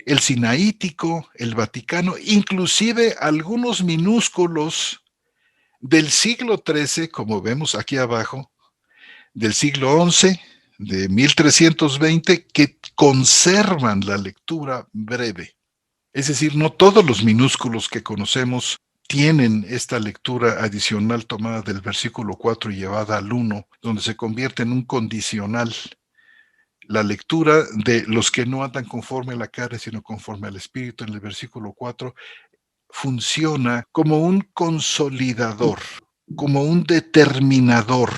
el Sinaítico, el Vaticano, inclusive algunos minúsculos del siglo XIII, como vemos aquí abajo, del siglo XI, de 1320, que conservan la lectura breve. Es decir, no todos los minúsculos que conocemos tienen esta lectura adicional tomada del versículo 4 y llevada al 1, donde se convierte en un condicional. La lectura de los que no andan conforme a la carne, sino conforme al Espíritu, en el versículo 4, funciona como un consolidador, como un determinador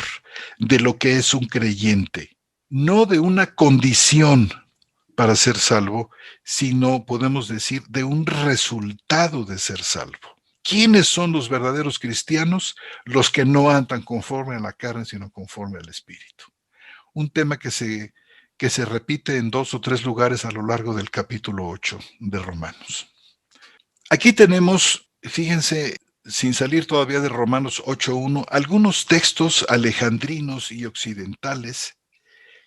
de lo que es un creyente, no de una condición para ser salvo, sino podemos decir de un resultado de ser salvo. ¿Quiénes son los verdaderos cristianos? Los que no andan conforme a la carne, sino conforme al Espíritu. Un tema que se repite en 2 o 3 lugares a lo largo del capítulo 8 de Romanos. Aquí tenemos, fíjense, sin salir todavía de Romanos 8.1, algunos textos alejandrinos y occidentales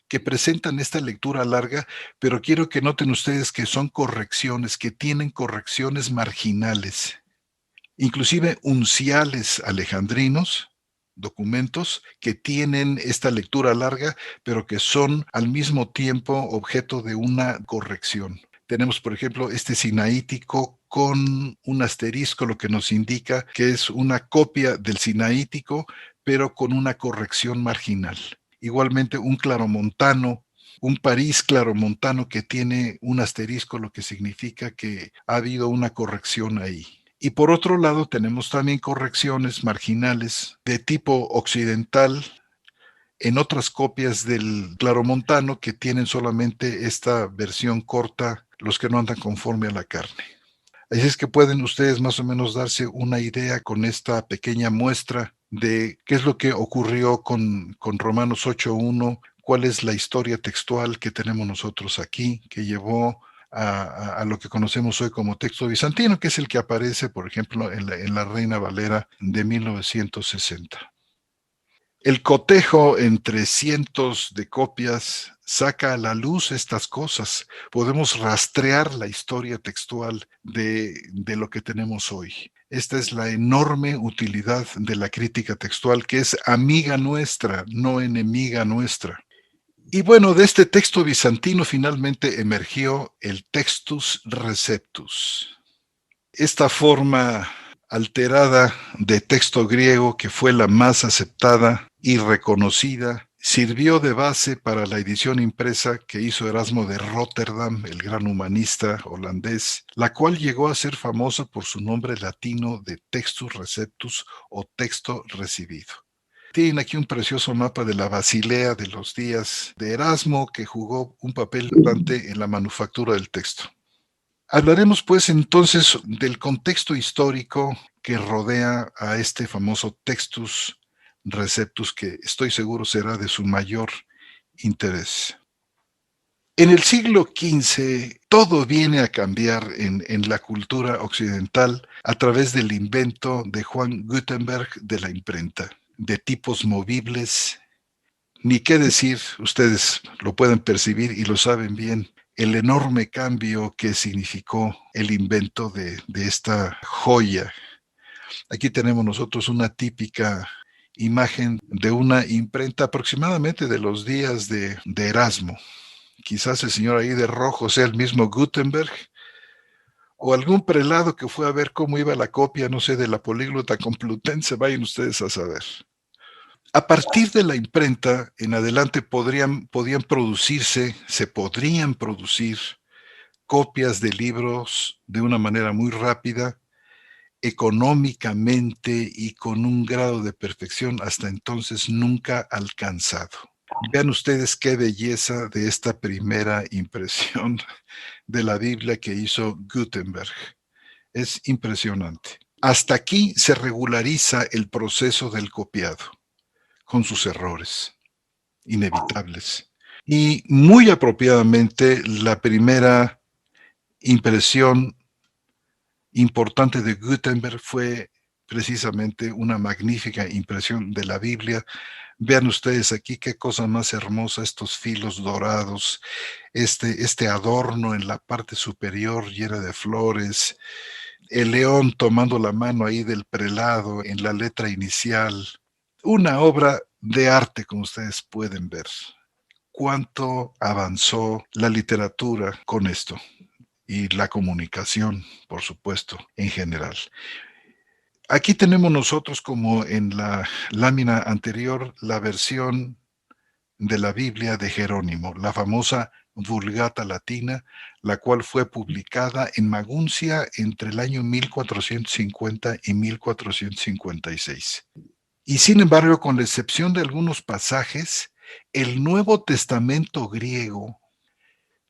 que presentan esta lectura larga, pero quiero que noten ustedes que son correcciones, que tienen correcciones marginales, inclusive unciales alejandrinos, documentos que tienen esta lectura larga, pero que son al mismo tiempo objeto de una corrección. Tenemos, por ejemplo, este sinaítico con un asterisco, lo que nos indica que es una copia del sinaítico, pero con una corrección marginal. Igualmente, un claromontano, un París claromontano que tiene un asterisco, lo que significa que ha habido una corrección ahí. Y por otro lado, tenemos también correcciones marginales de tipo occidental en otras copias del claromontano que tienen solamente esta versión corta, los que no andan conforme a la carne. Así es que pueden ustedes más o menos darse una idea con esta pequeña muestra de qué es lo que ocurrió con Romanos 8.1, cuál es la historia textual que tenemos nosotros aquí, que llevó a lo que conocemos hoy como texto bizantino, que es el que aparece, por ejemplo, en la Reina Valera de 1960. El cotejo entre cientos de copias saca a la luz estas cosas. Podemos rastrear la historia textual de lo que tenemos hoy. Esta es la enorme utilidad de la crítica textual, que es amiga nuestra, no enemiga nuestra. Y bueno, de este texto bizantino finalmente emergió el Textus Receptus. Esta forma alterada de texto griego, que fue la más aceptada y reconocida, sirvió de base para la edición impresa que hizo Erasmo de Rotterdam, el gran humanista holandés, la cual llegó a ser famosa por su nombre latino de Textus Receptus o texto recibido. Tienen aquí un precioso mapa de la Basilea de los días de Erasmo, que jugó un papel importante en la manufactura del texto. Hablaremos pues entonces del contexto histórico que rodea a este famoso Textus Receptus, que estoy seguro será de su mayor interés. En el siglo XV todo viene a cambiar en la cultura occidental a través del invento de Juan Gutenberg de la imprenta, de tipos movibles. Ni qué decir, ustedes lo pueden percibir y lo saben bien, el enorme cambio que significó el invento de esta joya. Aquí tenemos nosotros una típica imagen de una imprenta aproximadamente de los días de Erasmo. Quizás el señor ahí de rojo sea el mismo Gutenberg, o algún prelado que fue a ver cómo iba la copia, no sé, de la Políglota Complutense, vayan ustedes a saber. A partir de la imprenta en adelante se podrían producir copias de libros de una manera muy rápida, económicamente y con un grado de perfección hasta entonces nunca alcanzado. Vean ustedes qué belleza de esta primera impresión de la Biblia que hizo Gutenberg. Es impresionante. Hasta aquí se regulariza el proceso del copiado, con sus errores inevitables. Y muy apropiadamente, la primera impresión importante de Gutenberg fue precisamente una magnífica impresión de la Biblia. Vean ustedes aquí qué cosa más hermosa, estos filos dorados, este adorno en la parte superior llena de flores, el león tomando la mano ahí del prelado en la letra inicial. Una obra de arte, como ustedes pueden ver. Cuánto avanzó la literatura con esto y la comunicación, por supuesto, en general. Aquí tenemos nosotros, como en la lámina anterior, la versión de la Biblia de Jerónimo, la famosa Vulgata Latina, la cual fue publicada en Maguncia entre el año 1450 y 1456. Y sin embargo, con la excepción de algunos pasajes, el Nuevo Testamento griego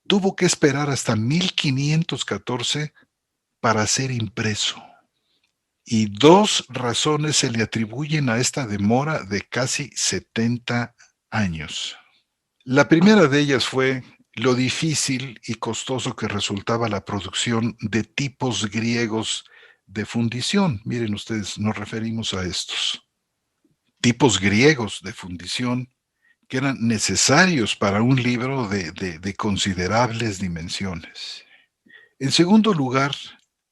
tuvo que esperar hasta 1514 para ser impreso. Y dos razones se le atribuyen a esta demora de casi 70 años. La primera de ellas fue lo difícil y costoso que resultaba la producción de tipos griegos de fundición. Miren ustedes, nos referimos a estos tipos griegos de fundición que eran necesarios para un libro de considerables dimensiones. En segundo lugar,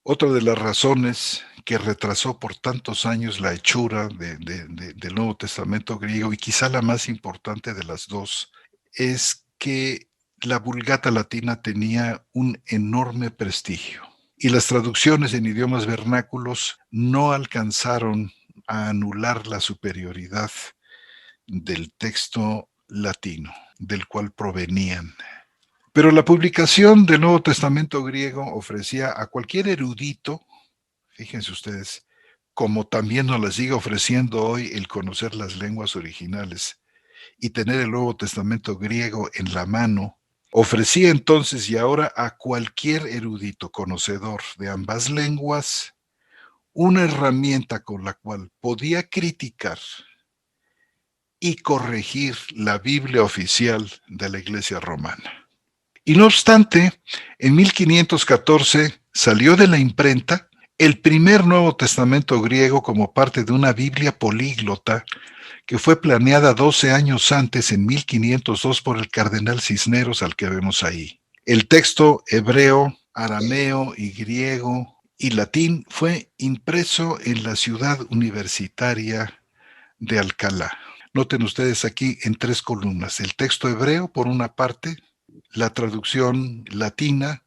otra de las razones que retrasó por tantos años la hechura del Nuevo Testamento griego, y quizá la más importante de las dos, es que la Vulgata Latina tenía un enorme prestigio y las traducciones en idiomas vernáculos no alcanzaron a anular la superioridad del texto latino, del cual provenían. Pero la publicación del Nuevo Testamento griego ofrecía a cualquier erudito, fíjense ustedes, como también nos las sigue ofreciendo hoy el conocer las lenguas originales y tener el Nuevo Testamento griego en la mano, ofrecía entonces y ahora a cualquier erudito conocedor de ambas lenguas una herramienta con la cual podía criticar y corregir la Biblia oficial de la Iglesia romana. Y no obstante, en 1514 salió de la imprenta el primer Nuevo Testamento griego como parte de una Biblia políglota que fue planeada 12 años antes, en 1502, por el cardenal Cisneros, al que vemos ahí. El texto hebreo, arameo y griego y latín fue impreso en la ciudad universitaria de Alcalá. Noten ustedes aquí en 3 columnas, el texto hebreo por una parte, la traducción latina,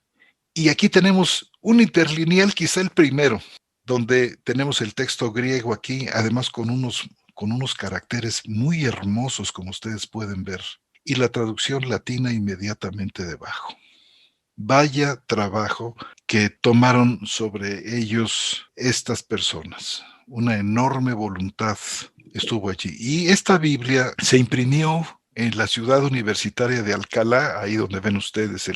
y aquí tenemos un interlineal, quizá el primero, donde tenemos el texto griego aquí, además con unos caracteres muy hermosos, como ustedes pueden ver, y la traducción latina inmediatamente debajo. Vaya trabajo que tomaron sobre ellos estas personas. Una enorme voluntad estuvo allí. Y esta Biblia se imprimió en la ciudad universitaria de Alcalá, ahí donde ven ustedes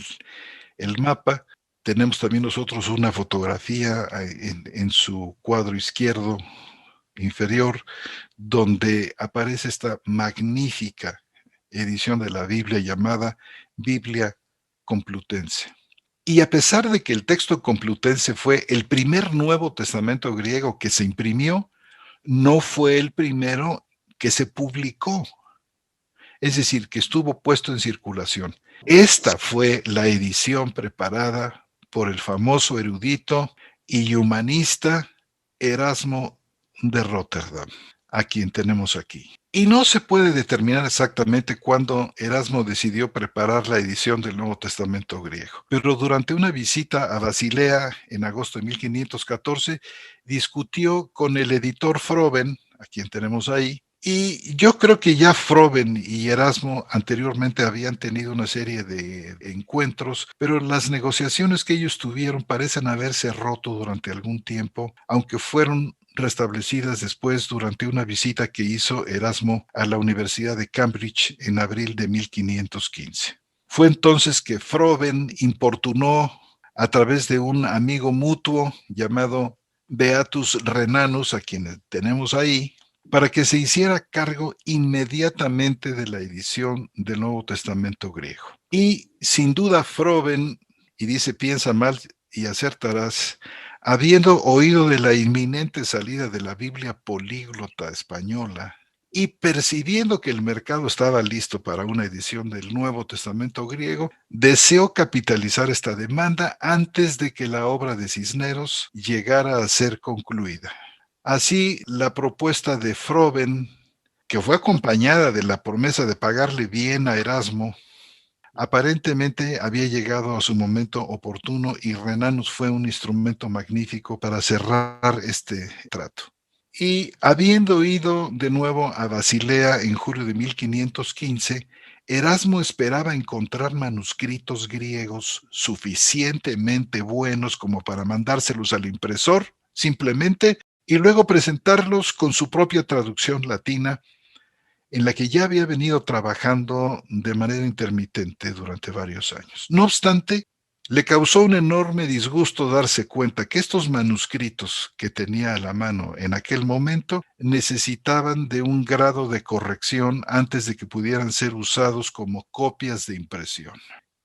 el mapa. Tenemos también nosotros una fotografía en su cuadro izquierdo inferior, donde aparece esta magnífica edición de la Biblia llamada Biblia Complutense. Y a pesar de que el texto complutense fue el primer Nuevo Testamento griego que se imprimió, no fue el primero que se publicó, es decir, que estuvo puesto en circulación. Esta fue la edición preparada por el famoso erudito y humanista Erasmo de Rotterdam, a quien tenemos aquí. Y no se puede determinar exactamente cuándo Erasmo decidió preparar la edición del Nuevo Testamento griego, pero durante una visita a Basilea en agosto de 1514, discutió con el editor Froben, a quien tenemos ahí, y yo creo que ya Froben y Erasmo anteriormente habían tenido una serie de encuentros, pero las negociaciones que ellos tuvieron parecen haberse roto durante algún tiempo, aunque fueron restablecidas después durante una visita que hizo Erasmo a la Universidad de Cambridge en abril de 1515. Fue entonces que Froben importunó a través de un amigo mutuo llamado Beatus Renanus, a quien tenemos ahí, para que se hiciera cargo inmediatamente de la edición del Nuevo Testamento griego. Y sin duda Froben, y dice, piensa mal y acertarás, habiendo oído de la inminente salida de la Biblia políglota española y percibiendo que el mercado estaba listo para una edición del Nuevo Testamento griego, deseó capitalizar esta demanda antes de que la obra de Cisneros llegara a ser concluida. Así, la propuesta de Froben, que fue acompañada de la promesa de pagarle bien a Erasmo, aparentemente había llegado a su momento oportuno y Renanus fue un instrumento magnífico para cerrar este trato. Y habiendo ido de nuevo a Basilea en julio de 1515, Erasmo esperaba encontrar manuscritos griegos suficientemente buenos como para mandárselos al impresor, simplemente, y luego presentarlos con su propia traducción latina, en la que ya había venido trabajando de manera intermitente durante varios años. No obstante, le causó un enorme disgusto darse cuenta que estos manuscritos que tenía a la mano en aquel momento necesitaban de un grado de corrección antes de que pudieran ser usados como copias de impresión.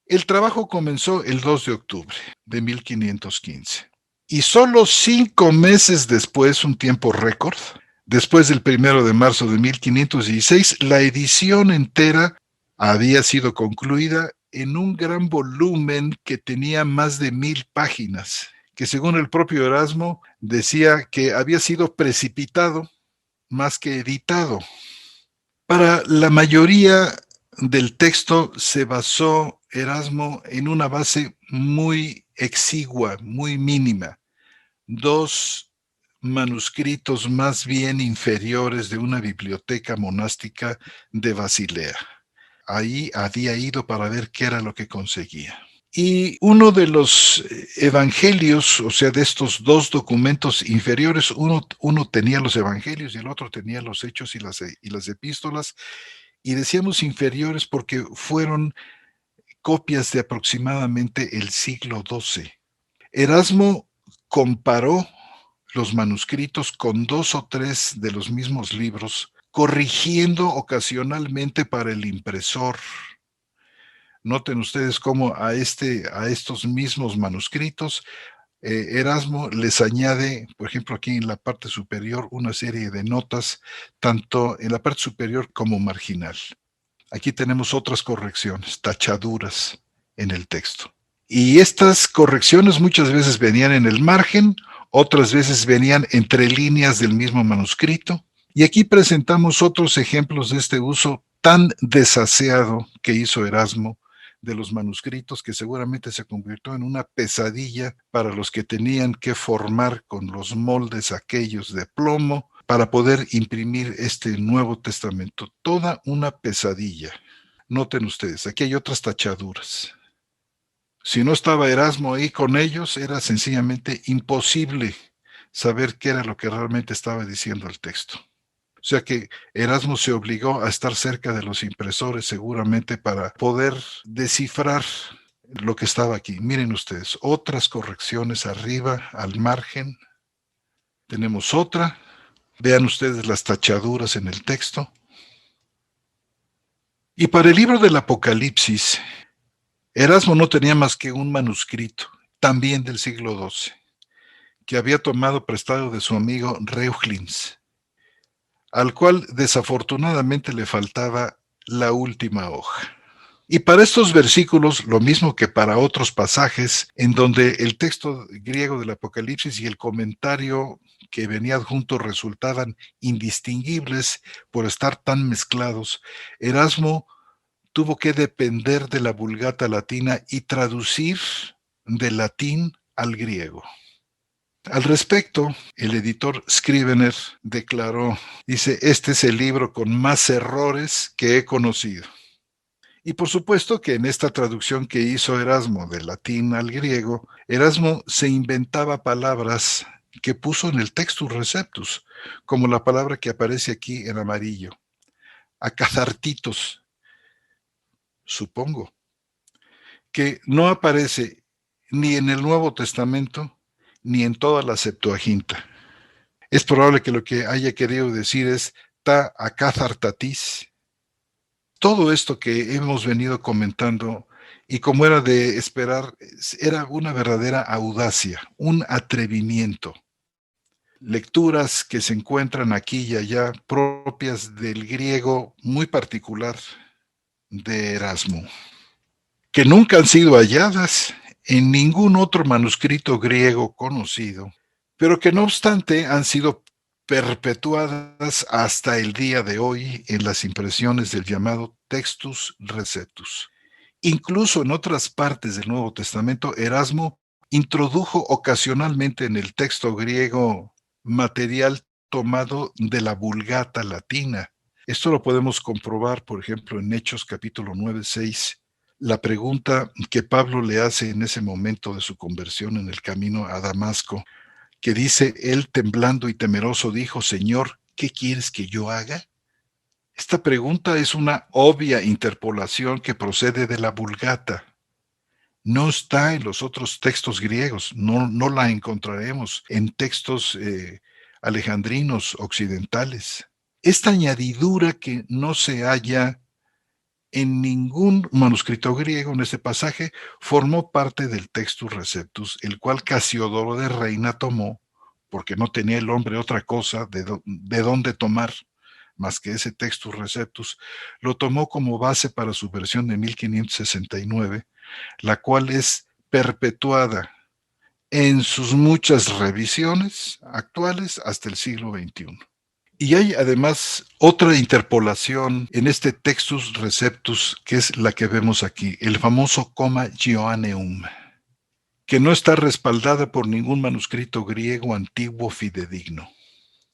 El trabajo comenzó el 2 de octubre de 1515 y solo 5 meses después, un tiempo récord, después del 1 de marzo de 1516, la edición entera había sido concluida en un gran volumen que tenía más de 1000 páginas, que según el propio Erasmo decía que había sido precipitado más que editado. Para la mayoría del texto se basó Erasmo en una base muy exigua, muy mínima. 2 manuscritos más bien inferiores de una biblioteca monástica de Basilea. Ahí había ido para ver qué era lo que conseguía. Y uno de los evangelios, o sea, de estos 2 documentos inferiores, uno tenía los evangelios y el otro tenía los hechos y las epístolas, y decíamos inferiores porque fueron copias de aproximadamente el siglo XII. Erasmo comparó los manuscritos con 2 o 3 de los mismos libros, corrigiendo ocasionalmente para el impresor. Noten ustedes cómo a estos mismos manuscritos Erasmo les añade, por ejemplo, aquí en la parte superior, una serie de notas, tanto en la parte superior como marginal. Aquí tenemos otras correcciones, tachaduras en el texto. Y estas correcciones muchas veces venían en el margen, otras veces venían entre líneas del mismo manuscrito. Y aquí presentamos otros ejemplos de este uso tan desaseado que hizo Erasmo de los manuscritos, que seguramente se convirtió en una pesadilla para los que tenían que formar con los moldes aquellos de plomo para poder imprimir este Nuevo Testamento. Toda una pesadilla. Noten ustedes, aquí hay otras tachaduras. Si no estaba Erasmo ahí con ellos, era sencillamente imposible saber qué era lo que realmente estaba diciendo el texto. O sea que Erasmo se obligó a estar cerca de los impresores seguramente para poder descifrar lo que estaba aquí. Miren ustedes, otras correcciones arriba, al margen. Tenemos otra. Vean ustedes las tachaduras en el texto. Y para el libro del Apocalipsis, Erasmo no tenía más que un manuscrito, también del siglo XII, que había tomado prestado de su amigo Reuchlins, al cual desafortunadamente le faltaba la última hoja. Y para estos versículos, lo mismo que para otros pasajes, en donde el texto griego del Apocalipsis y el comentario que venía adjunto resultaban indistinguibles por estar tan mezclados, Erasmo tuvo que depender de la Vulgata latina y traducir del latín al griego. Al respecto, el editor Scrivener declaró, dice, este es el libro con más errores que he conocido. Y por supuesto que en esta traducción que hizo Erasmo del latín al griego, Erasmo se inventaba palabras que puso en el Textus Receptus, como la palabra que aparece aquí en amarillo, acathartitos, supongo, que no aparece ni en el Nuevo Testamento ni en toda la Septuaginta. Es probable que lo que haya querido decir es ta acathartatis. Todo esto que hemos venido comentando, y como era de esperar, era una verdadera audacia, un atrevimiento. Lecturas que se encuentran aquí y allá, propias del griego muy particular de Erasmo, que nunca han sido halladas en ningún otro manuscrito griego conocido, pero que no obstante han sido perpetuadas hasta el día de hoy en las impresiones del llamado Textus Receptus. Incluso en otras partes del Nuevo Testamento, Erasmo introdujo ocasionalmente en el texto griego material tomado de la Vulgata latina. Esto lo podemos comprobar, por ejemplo, en Hechos capítulo 9, 6, la pregunta que Pablo le hace en ese momento de su conversión en el camino a Damasco, que dice, él temblando y temeroso dijo, Señor, ¿qué quieres que yo haga? Esta pregunta es una obvia interpolación que procede de la Vulgata. No está en los otros textos griegos, no la encontraremos en textos alejandrinos occidentales. Esta añadidura que no se halla en ningún manuscrito griego en este pasaje formó parte del Textus Receptus, el cual Casiodoro de Reina tomó, porque no tenía el hombre otra cosa de dónde tomar más que ese Textus Receptus, lo tomó como base para su versión de 1569, la cual es perpetuada en sus muchas revisiones actuales hasta el siglo XXI. Y hay además otra interpolación en este Textus Receptus, que es la que vemos aquí, el famoso Comma Joanneum, que no está respaldada por ningún manuscrito griego antiguo fidedigno.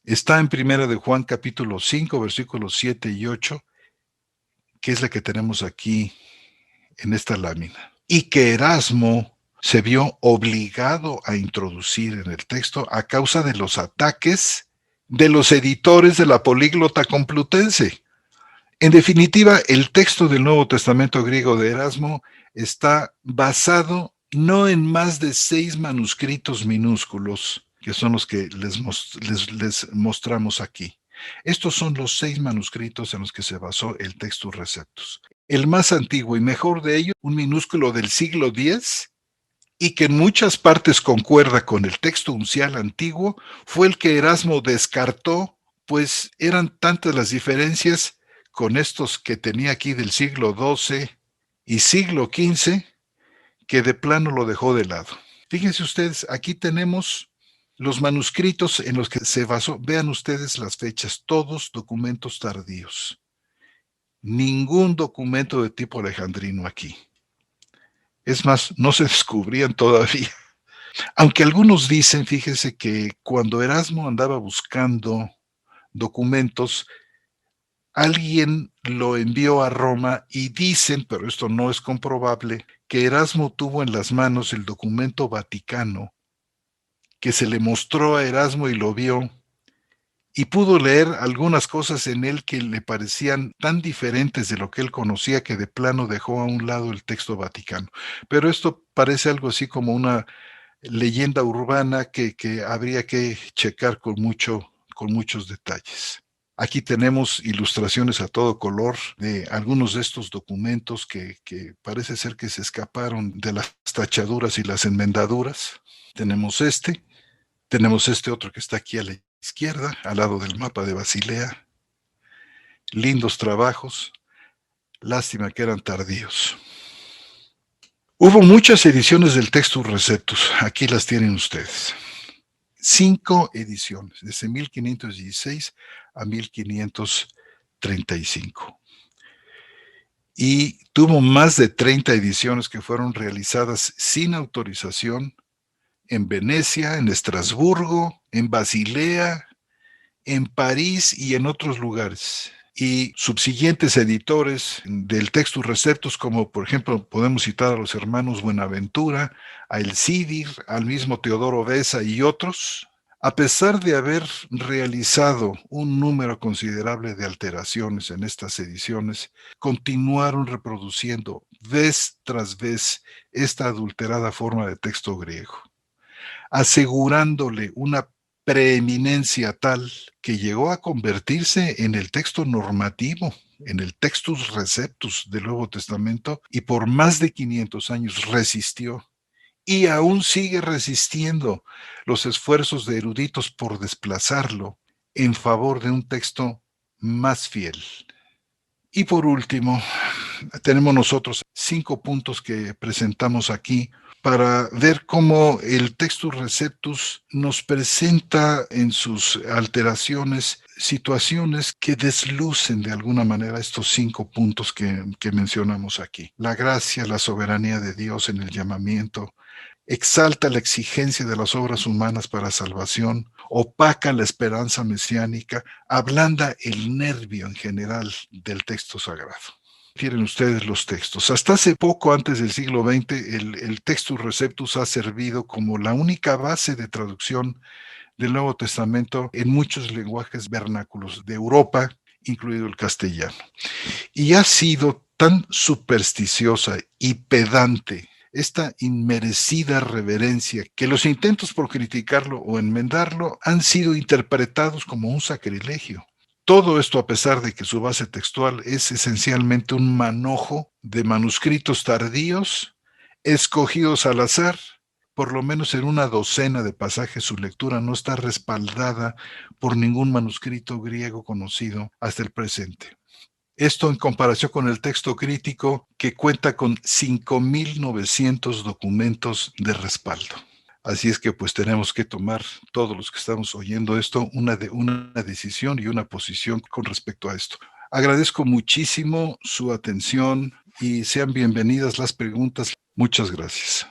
Está en Primera de Juan capítulo 5, versículos 7 y 8, que es la que tenemos aquí en esta lámina. Y que Erasmo se vio obligado a introducir en el texto a causa de los ataques de los editores de la Políglota Complutense. En definitiva, el texto del Nuevo Testamento griego de Erasmo está basado no en más de 6 manuscritos minúsculos, que son los que les mostramos aquí. Estos son los 6 manuscritos en los que se basó el Textus Receptus. El más antiguo y mejor de ellos, un minúsculo del siglo X, y que en muchas partes concuerda con el texto uncial antiguo, fue el que Erasmo descartó, pues eran tantas las diferencias con estos que tenía aquí del siglo XII y siglo XV, que de plano lo dejó de lado. Fíjense ustedes, aquí tenemos los manuscritos en los que se basó. Vean ustedes las fechas, todos documentos tardíos. Ningún documento de tipo alejandrino aquí. Es más, no se descubrían todavía. Aunque algunos dicen, fíjense, que cuando Erasmo andaba buscando documentos, alguien lo envió a Roma y dicen, pero esto no es comprobable, que Erasmo tuvo en las manos el documento vaticano, que se le mostró a Erasmo y lo vio, y pudo leer algunas cosas en él que le parecían tan diferentes de lo que él conocía que de plano dejó a un lado el texto vaticano. Pero esto parece algo así como una leyenda urbana que habría que checar con muchos detalles. Aquí tenemos ilustraciones a todo color de algunos de estos documentos que parece ser que se escaparon de las tachaduras y las enmendaduras. Tenemos este otro que está aquí a la izquierda, al lado del mapa de Basilea. Lindos trabajos, lástima que eran tardíos. Hubo muchas ediciones del Textus Receptus, aquí las tienen ustedes. 5 ediciones, desde 1516 a 1535. Y tuvo más de 30 ediciones que fueron realizadas sin autorización en Venecia, en Estrasburgo, en Basilea, en París y en otros lugares. Y subsiguientes editores del Textus Receptus, como por ejemplo podemos citar a los hermanos Buenaventura, a Elcidir, al mismo Teodoro Beza y otros, a pesar de haber realizado un número considerable de alteraciones en estas ediciones, continuaron reproduciendo vez tras vez esta adulterada forma de texto griego, asegurándole una preeminencia tal que llegó a convertirse en el texto normativo, en el Textus Receptus del Nuevo Testamento, y por más de 500 años resistió y aún sigue resistiendo los esfuerzos de eruditos por desplazarlo en favor de un texto más fiel. Y por último, tenemos nosotros 5 puntos que presentamos aquí para ver cómo el Textus Receptus nos presenta en sus alteraciones situaciones que deslucen de alguna manera estos 5 puntos que mencionamos aquí. La gracia, la soberanía de Dios en el llamamiento, exalta la exigencia de las obras humanas para salvación, opaca la esperanza mesiánica, ablanda el nervio en general del texto sagrado. Tienen ustedes los textos. Hasta hace poco, antes del siglo XX, el Textus Receptus ha servido como la única base de traducción del Nuevo Testamento en muchos lenguajes vernáculos de Europa, incluido el castellano. Y ha sido tan supersticiosa y pedante esta inmerecida reverencia que los intentos por criticarlo o enmendarlo han sido interpretados como un sacrilegio. Todo esto a pesar de que su base textual es esencialmente un manojo de manuscritos tardíos, escogidos al azar. Por lo menos en una docena de pasajes su lectura no está respaldada por ningún manuscrito griego conocido hasta el presente. Esto en comparación con el texto crítico, que cuenta con 5.900 documentos de respaldo. Así es que pues tenemos que tomar, todos los que estamos oyendo esto, una decisión y una posición con respecto a esto. Agradezco muchísimo su atención y sean bienvenidas las preguntas. Muchas gracias.